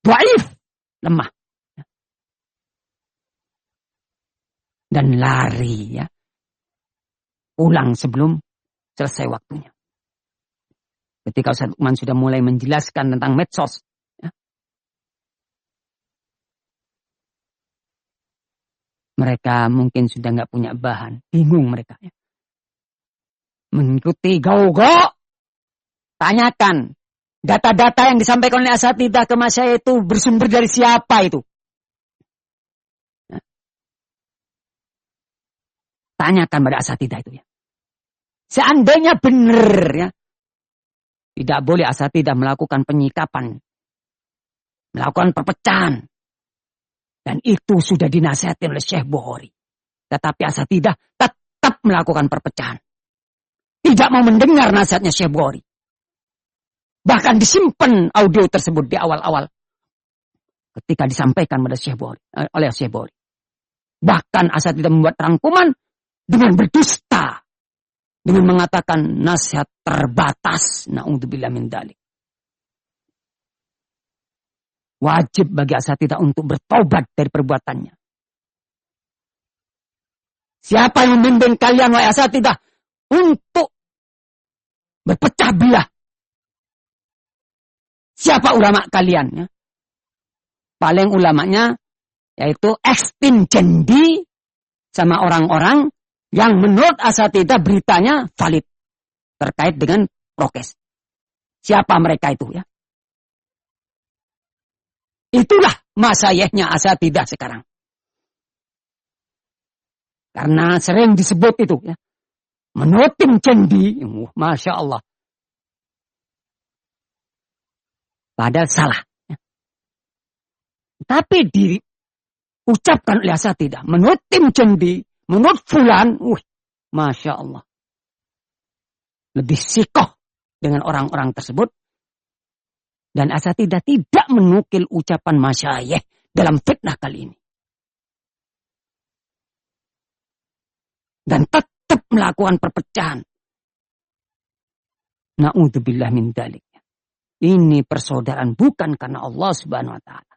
dhaif, lemah. Ya. Dan lari, ya. Pulang sebelum selesai waktunya. Ketika Ustaz Lukman sudah mulai menjelaskan tentang medsos, ya, mereka mungkin sudah nggak punya bahan. Bingung mereka. Ya. Mengikuti go-go. Tanyakan. Data-data yang disampaikan oleh asatidzah ke masyayikh itu bersumber dari siapa itu? Ya. Tanyakan pada asatidzah itu. Ya. Seandainya benar. Ya, tidak boleh asatidzah melakukan penyikapan. Melakukan perpecahan. Dan itu sudah dinasihatkan oleh Syekh Bukhari. Tetapi asatidzah tetap melakukan perpecahan. Tidak mau mendengar nasihatnya Syekh Bukhari. Bahkan disimpan audio tersebut di awal-awal. Ketika disampaikan pada Syekh Bukhari, oleh Syekh Bukhari. Bahkan asatidzah membuat rangkuman dengan berdusta. Dengan mengatakan nasihat terbatas. Na'udzubillah min dzalik. Wajib bagi asatidzah untuk bertobat dari perbuatannya. Siapa yang membimbing kalian wahai asatidzah untuk berpecah belah? Siapa ulama kalian? Ya? Paling ulamanya yaitu Ekstin Jendi sama orang-orang yang menurut asatidzah beritanya valid terkait dengan prokes. Siapa mereka itu ya? Itulah masayekhnya asatidzah sekarang. Karena sering disebut itu ya. Menurut tim Jendi, Masya Allah. Padahal salah. Ya. Tapi diucapkan oleh asatidzah. Menurut tim Jendi, menurut fulan, Masya Allah. Lebih sikoh dengan orang-orang tersebut. Dan asatidzah tidak menukil ucapan masyayikh dalam fitnah kali ini. Dan tetap melakukan perpecahan. Na'udzubillah min dzalik. Ini persaudaraan bukan karena Allah Subhanahu wa taala.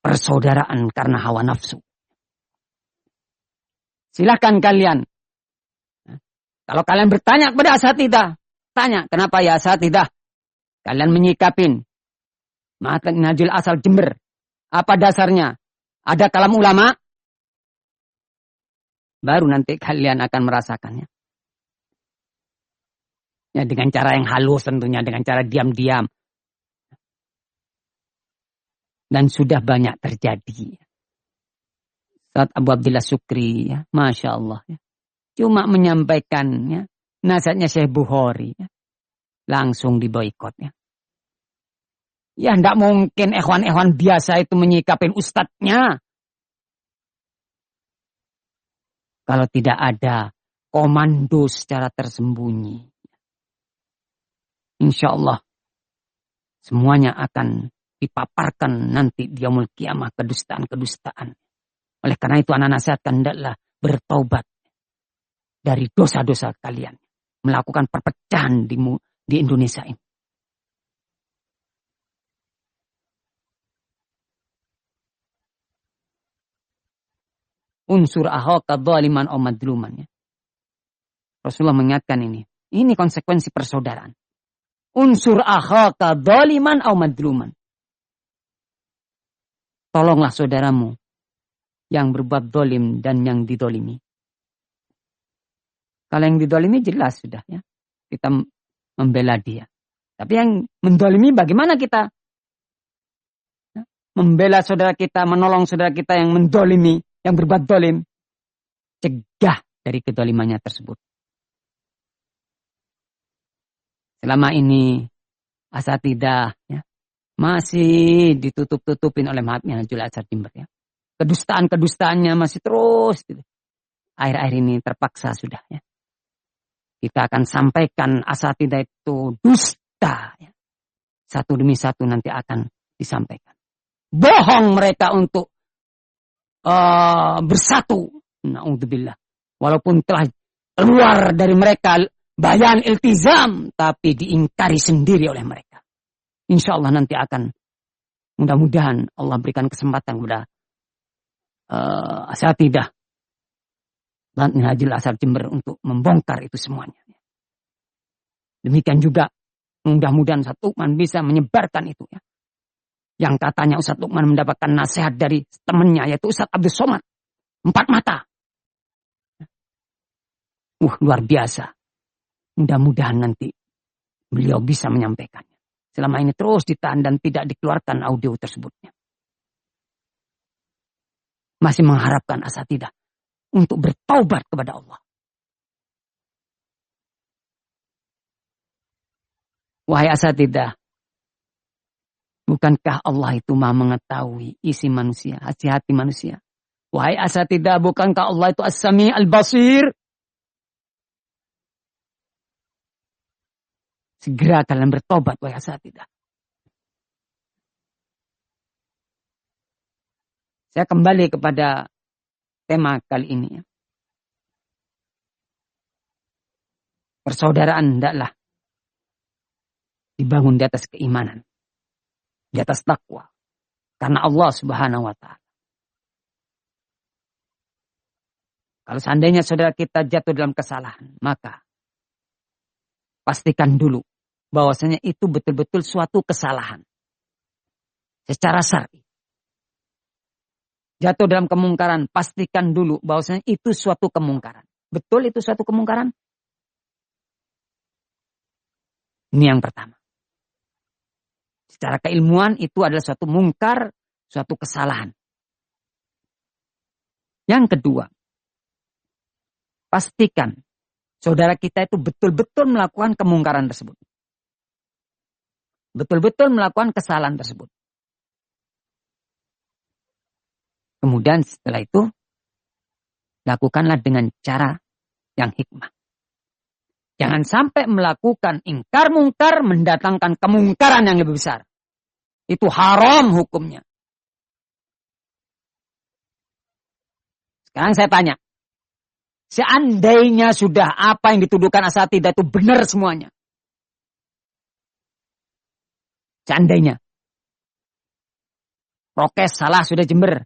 Persaudaraan karena hawa nafsu. Silakan kalian. Kalau kalian bertanya kepada asatidzah, tanya, kenapa ya asatidzah kalian menyikapin Ma'had Minhajul Athar Jember? Apa dasarnya? Ada kalam ulama? Baru nanti kalian akan merasakannya. Ya, dengan cara yang halus tentunya, dengan cara diam-diam. Dan sudah banyak terjadi. Saat Abu Abdillah Sukri, ya, Masya Allah. Ya, cuma menyampaikan ya, nasihatnya Syekh Bukhari. Ya, langsung diboikot. Ya, ya tidak mungkin ikhwan-ikhwan biasa itu menyikapin ustadznya. Kalau tidak ada komando secara tersembunyi. Insya Allah semuanya akan dipaparkan nanti di yaumul kiamah kedustaan-kedustaan. Oleh karena itu anak nasihatkan hendaklah bertaubat dari dosa-dosa kalian. Melakukan perpecahan di Indonesia ini. Unsur akhaka dzaliman aw madluman. Rasulullah mengingatkan ini. Ini konsekuensi persaudaraan. Unsur akhaka dzaliman aw madluman. Tolonglah saudaramu yang berbuat zalim dan yang didolimi. Kalau yang didolimi jelas sudah ya. Kita membela dia. Tapi yang mendolimi bagaimana kita? Membela saudara kita, menolong saudara kita yang mendolimi, yang berbuat dolim. Cegah dari kedolimannya tersebut. Selama ini asatidah ya, masih ditutup-tutupin oleh Minhajul Azhar Jember ya. Kedustaan-kedustaannya masih terus. Gitu. Akhir-akhir ini terpaksa sudah ya. Kita akan sampaikan asatidah itu dusta. Ya. Satu demi satu nanti akan disampaikan. Bohong mereka untuk bersatu. Na'udzubillah. Walaupun telah keluar dari mereka bayan iltizam, tapi diingkari sendiri oleh mereka. Insya Allah nanti akan, mudah-mudahan Allah berikan kesempatan kepada asatidah dan Minhajul Azhar Jember untuk membongkar itu semuanya. Demikian juga mudah-mudahan Ustaz Lukman bisa menyebarkan itu ya. Yang katanya Ustaz Lukman mendapatkan nasihat dari temannya yaitu Ustaz Abdul Somad. 4 mata. Luar biasa. Mudah-mudahan nanti beliau bisa menyampaikannya. Selama ini terus ditahan dan tidak dikeluarkan audio tersebutnya. Masih mengharapkan asatidah untuk bertaubat kepada Allah. Wahai asatidah, bukankah Allah itu maha mengetahui isi manusia, hati manusia? Wahai asatidah, bukankah Allah itu as-sami al-basir? Segera kalian bertobat, wahai asatidah. Saya kembali kepada tema kali ini. Persaudaraan hendaklah dibangun di atas keimanan. Di atas takwa. Karena Allah Subhanahu wa ta'ala. Kalau seandainya saudara kita jatuh dalam kesalahan, maka pastikan dulu bahwasanya itu betul-betul suatu kesalahan. Secara syar'i. Jatuh dalam kemungkaran, pastikan dulu bahwasanya itu suatu kemungkaran. Betul itu suatu kemungkaran? Ini yang pertama. Secara keilmuan itu adalah suatu mungkar, suatu kesalahan. Yang kedua, pastikan saudara kita itu betul-betul melakukan kemungkaran tersebut. Betul-betul melakukan kesalahan tersebut. Kemudian setelah itu, lakukanlah dengan cara yang hikmah. Jangan sampai melakukan ingkar mungkar mendatangkan kemungkaran yang lebih besar. Itu haram hukumnya. Sekarang saya tanya. Seandainya sudah apa yang dituduhkan asatidah itu benar semuanya. Seandainya. Prokes salah sudah Jember.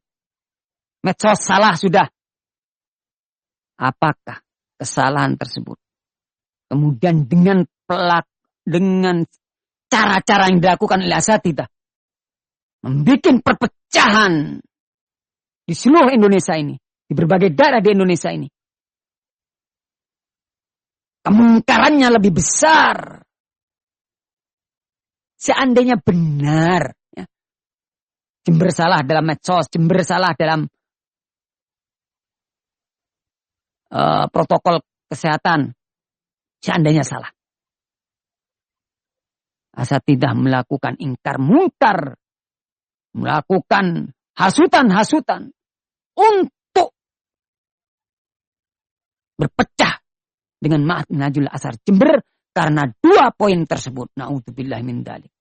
Medsos salah sudah. Apakah kesalahan tersebut kemudian dengan cara-cara yang dilakukan oleh asatidah membuat perpecahan di seluruh Indonesia ini, di berbagai daerah di Indonesia ini, kemungkarannya lebih besar. Seandainya benar ya, Jember salah dalam medsos, Jember salah dalam protokol kesehatan, seandainya salah. Asatidah melakukan ingkar mungkar, melakukan hasutan-hasutan untuk berpecah dengan Minhajul Azhar Jember karena 2 poin tersebut. Na'udzubillah min dzalik.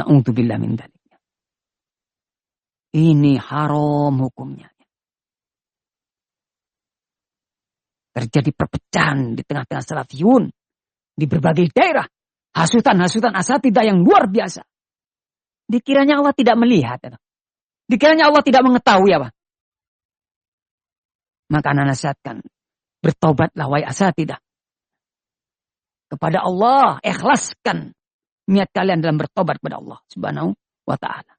Na'udzubillah min dzalik. Ini haram hukumnya. Terjadi perpecahan di tengah-tengah salafiyun. Di berbagai daerah. Hasutan-hasutan asatidah yang luar biasa. Dikiranya Allah tidak melihat. Dikiranya Allah tidak mengetahui apa. Maka ana nasihatkan, bertobatlah wahai asatidah. Kepada Allah, ikhlaskan niat kalian dalam bertobat kepada Allah Subhanahu wa ta'ala.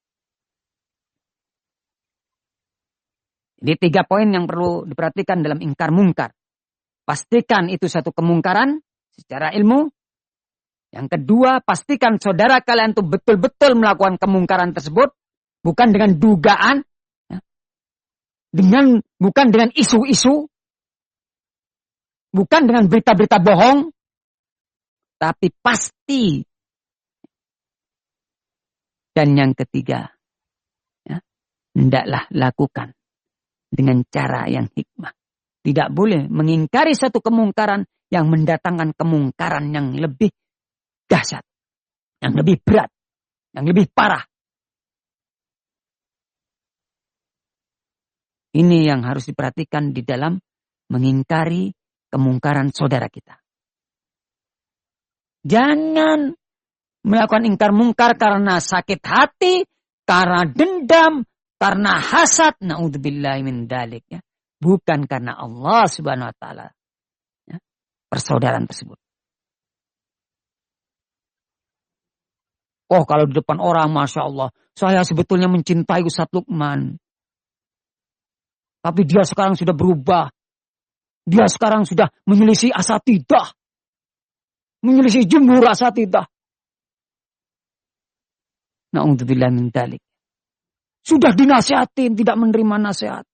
Jadi 3 poin yang perlu diperhatikan dalam ingkar mungkar. Pastikan itu satu kemungkaran secara ilmu. Yang kedua, pastikan saudara kalian itu betul-betul melakukan kemungkaran tersebut. Bukan dengan dugaan. Ya. Bukan dengan isu-isu. Bukan dengan berita-berita bohong. Tapi pasti. Dan yang ketiga. Ya, hendaklah lakukan dengan cara yang hikmah. Tidak boleh mengingkari satu kemungkaran yang mendatangkan kemungkaran yang lebih dahsyat, yang lebih berat, yang lebih parah. Ini yang harus diperhatikan di dalam mengingkari kemungkaran saudara kita. Jangan melakukan ingkar mungkar karena sakit hati, karena dendam, karena hasad, naudzubillahi min dzalik, ya. Bukan karena Allah Subhanahu wa taala. Ya, persaudaraan tersebut. Oh, kalau di depan orang, Masya Allah, saya sebetulnya mencintai Ustadz Lukman. Tapi dia sekarang sudah berubah. Dia sekarang sudah menyelisih asatidah. Menyelisih jumhur asatidah. Naudzubillahi min dzalik. Sudah dinasihatin, tidak menerima nasihat.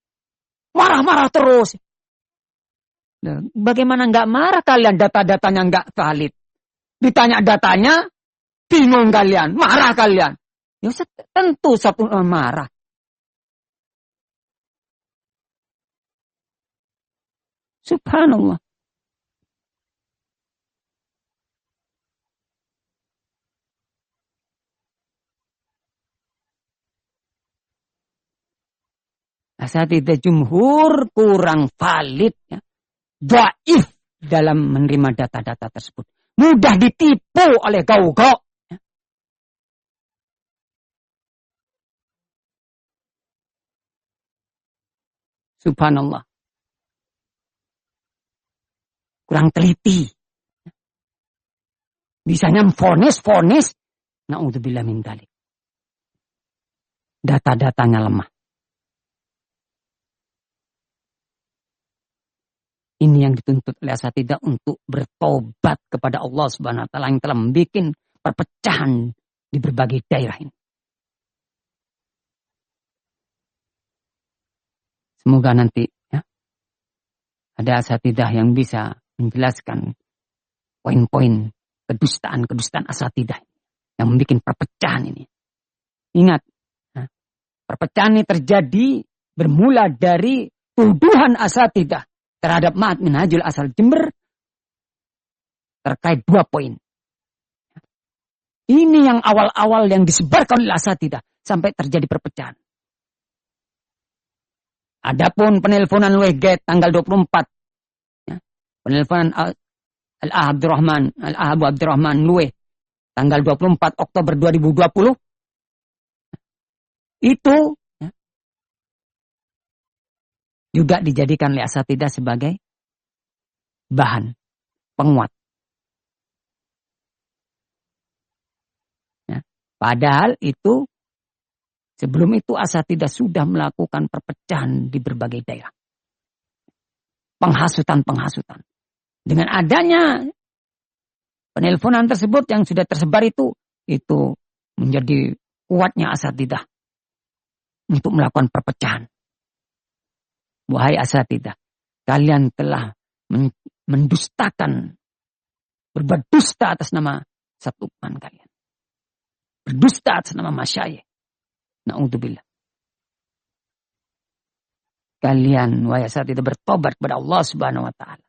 Marah-marah terus. Nah, bagaimana nggak marah kalian? Data-datanya nggak valid. Ditanya datanya, bingung kalian. Marah kalian. Ya tentu satu marah. Subhanallah. Asatidah jumhur kurang valid, ya. Dhaif dalam menerima data-data tersebut. Mudah ditipu oleh gau-gau. Ya. Subhanallah. Kurang teliti. Bisanya fonis. Na'udzubillah min dzalik. Data-datanya lemah. Ini yang dituntut oleh asatidah untuk bertobat kepada Allah Subhanahu wa taala yang telah membuat perpecahan di berbagai daerah ini. Semoga nanti ya, ada asatidah yang bisa menjelaskan poin-poin kedustaan asatidah yang membuat perpecahan ini. Ingat, ya, perpecahan ini terjadi bermula dari tuduhan asatidah terhadap Ma'had Minhajul Asal Jember terkait 2 poin. Ini yang awal-awal yang disebarkan oleh asatidah sampai terjadi perpecahan. Adapun penelponan Wegate tanggal 24, ya, penelponan Al-Ahab Abdurrahman Luwe tanggal 24 Oktober 2020 itu juga dijadikan oleh asatidah sebagai bahan penguat. Ya. Padahal itu sebelum itu asatidah sudah melakukan perpecahan di berbagai daerah. Penghasutan. Dengan adanya penelponan tersebut yang sudah tersebar itu menjadi kuatnya asatidah untuk melakukan perpecahan. Wahai asatidah, kalian telah mendustakan, berbuat dusta atas nama Ustadz Lukman kalian. Berdusta atas nama masyayikh. Na'udzubillah. Kalian, wahai asatidah, bertobat kepada Allah Subhanahu wa taala.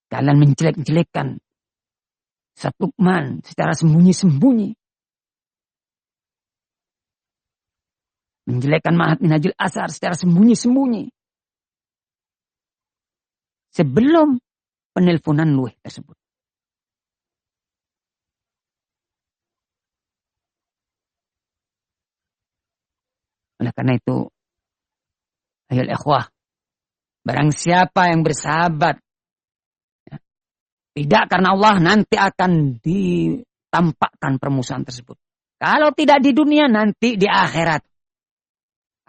Kalian menjelek-jelekkan Ustadz Lukman secara sembunyi-sembunyi. Menjelekkan Ma'had Minhajul Asar secara sembunyi-sembunyi. Sebelum penelponan Luwe tersebut. Oleh karena itu, ayol ikhwah, Barang siapa yang bersahabat, ya, tidak karena Allah, nanti akan ditampakkan permusuhan tersebut. Kalau tidak di dunia, nanti di akhirat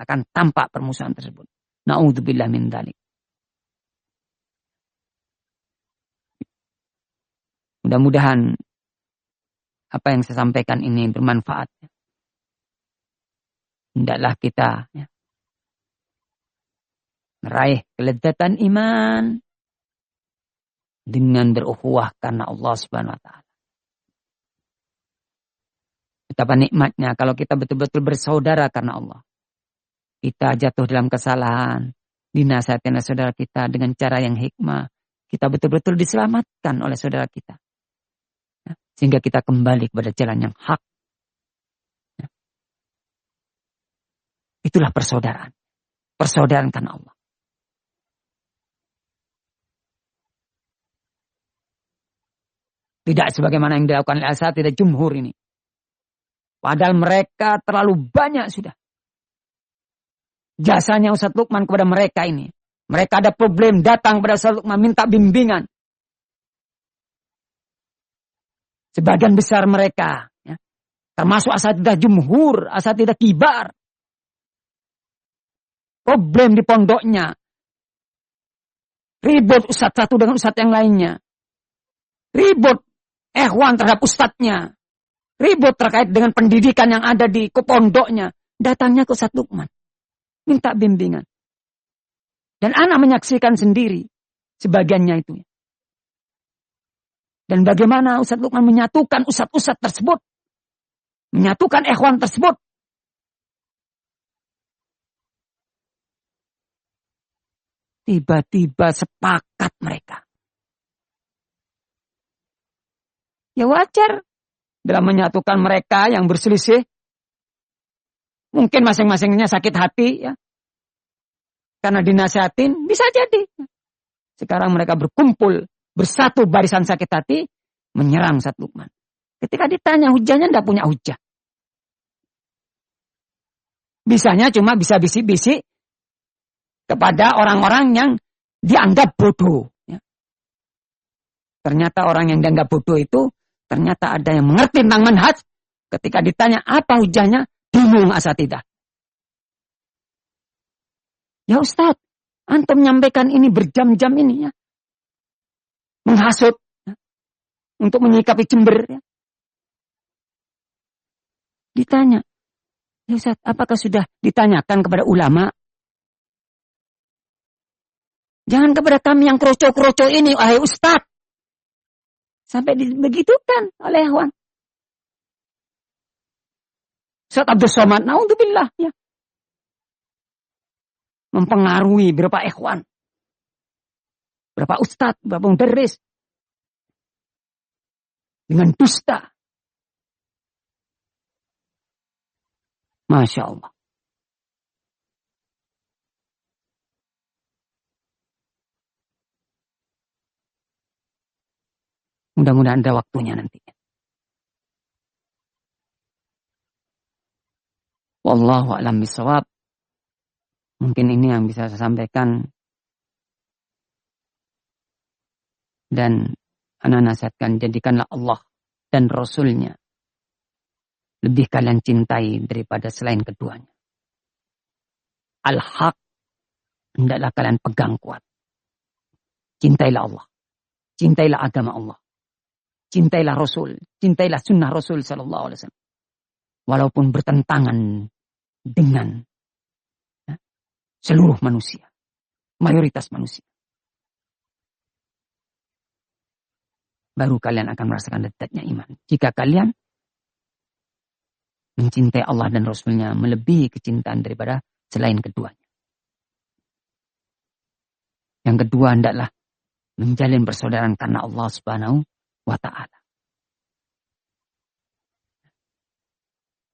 akan tampak permusuhan tersebut. Na'udzubillah min dzalik. Mudah-mudahan apa yang saya sampaikan ini bermanfaat. Hendaklah kita meraih kelezatan iman dengan berukhuwah karena Allah Subhanahu wa taala. Betapa nikmatnya kalau kita betul-betul bersaudara karena Allah. Kita jatuh dalam kesalahan, dinasihati oleh saudara kita dengan cara yang hikmah. Kita betul-betul diselamatkan oleh saudara kita. Sehingga kita kembali kepada jalan yang hak. Itulah persaudaraan. Persaudaraan karena Allah. Tidak sebagaimana yang dilakukan oleh asatidz jumhur ini. Padahal mereka terlalu banyak sudah. Jasanya Ustadz Lukman kepada mereka ini. Mereka ada problem, datang kepada Ustadz Lukman minta bimbingan. Sebagian besar mereka, ya, termasuk asatidz jumhur, asatidz kibar. Problem di pondoknya. Ribut ustadz satu dengan ustadz yang lainnya. Ribut ikhwan terhadap ustadznya. Ribut terkait dengan pendidikan yang ada di pondoknya. Datangnya ke Ustadz Lukman. Minta bimbingan. Dan anak menyaksikan sendiri sebagiannya itu. Dan bagaimana Ustadz Lukman menyatukan ustadz-ustadz tersebut. Menyatukan ikhwan tersebut. Tiba-tiba sepakat mereka. Ya wajar. Dalam menyatukan mereka yang berselisih. Mungkin masing-masingnya sakit hati. Ya. Karena dinasihatin. Bisa jadi. Sekarang mereka berkumpul. Bersatu barisan sakit hati. Menyerang Ustadz Lukman. Ketika ditanya hujahnya tidak punya hujah. Bisanya cuma bisa bisik-bisik. Kepada orang-orang yang dianggap bodoh. Ya. Ternyata orang yang dianggap bodoh itu. Ternyata ada yang mengerti tentang manhaj. Ketika ditanya apa hujahnya, bingung asatidzah. Ya Ustadz, antum menyampaikan ini berjam-jam ini ya. Menghasut. Ya. Untuk menyikapi Jember. Ya. Ditanya. Ya Ustadz, apakah sudah ditanyakan kepada ulama? Jangan kepada kami yang kroco-kroco ini, wahai Ustadz. Sampai dibegitukan oleh ikhwan. Ustaz Abdul Somad, naudzubillah ya. Mempengaruhi berapa ikhwan. Berapa ustadz, berapa mudarris. Dengan dusta. Masya Allah. Mudah-mudahan ada waktunya nanti. Wallahu a'lam bishawab. Mungkin ini yang bisa saya sampaikan. Dan ana nasihatkan, jadikanlah Allah dan Rasulnya lebih kalian cintai daripada selain keduanya. Al-haq hendaklah kalian pegang kuat. Cintailah Allah. Cintailah agama Allah. Cintailah Rasul, cintailah sunnah Rasul sallallahu alaihi wasallam. Walaupun bertentangan dengan seluruh manusia, mayoritas manusia. Baru kalian akan merasakan lezatnya iman. Jika kalian mencintai Allah dan Rasulnya melebihi kecintaan daripada selain keduanya. Yang kedua hendaklah menjalin persaudaraan karena Allah Subhanahu wa ta'ala.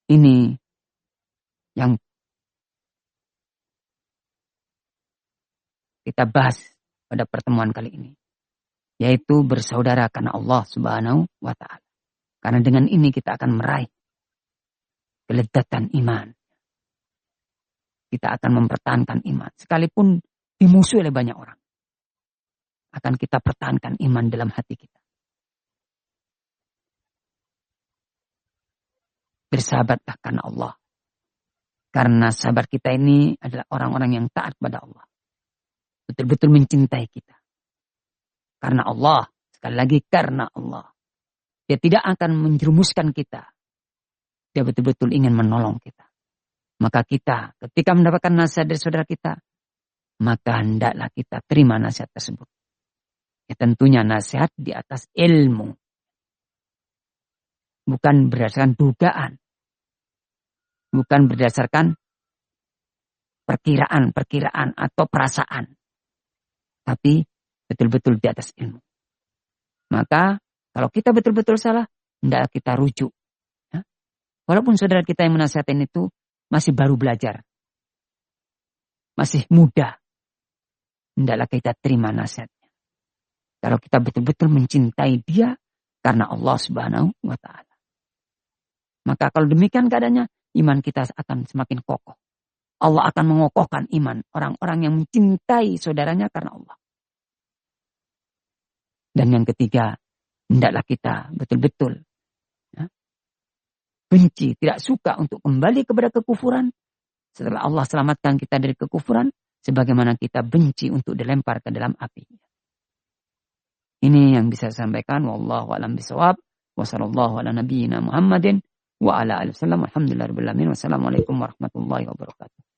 Ini yang kita bahas pada pertemuan kali ini. Yaitu bersaudara karena Allah Subhanahu wa ta'ala. Karena dengan ini kita akan meraih kelezatan iman. Kita akan mempertahankan iman. Sekalipun dimusuhi oleh banyak orang. Akan kita pertahankan iman dalam hati kita. Bersahabatlah karena Allah. Karena sahabat kita ini adalah orang-orang yang taat pada Allah. Betul-betul mencintai kita. Karena Allah. Sekali lagi karena Allah. Dia tidak akan menjerumuskan kita. Dia betul-betul ingin menolong kita. Maka kita ketika mendapatkan nasihat dari saudara kita. Maka hendaklah kita terima nasihat tersebut. Ya, tentunya nasihat di atas ilmu. Bukan berdasarkan dugaan. Bukan berdasarkan perkiraan atau perasaan. Tapi betul-betul di atas ilmu. Maka kalau kita betul-betul salah, hendaklah kita rujuk. Ya. Walaupun saudara kita yang menasihatin itu masih baru belajar. Masih muda. Hendaklah kita terima nasihatnya. Kalau kita betul-betul mencintai dia karena Allah Subhanahu wa Ta'ala. Maka kalau demikian keadaannya, iman kita akan semakin kokoh. Allah akan mengokohkan iman orang-orang yang mencintai saudaranya karena Allah. Dan yang ketiga, hendaklah kita betul-betul ya, benci, tidak suka untuk kembali kepada kekufuran. Setelah Allah selamatkan kita dari kekufuran, sebagaimana kita benci untuk dilempar ke dalam api. Ini yang bisa saya sampaikan. Wallahu a'lam bishawab. Wa sallallahu ala nabiyyina Muhammadin wa ala alihi wasallam. Alhamdulillahirabbil alamin. Wassalamualaikum warahmatullahi wabarakatuh.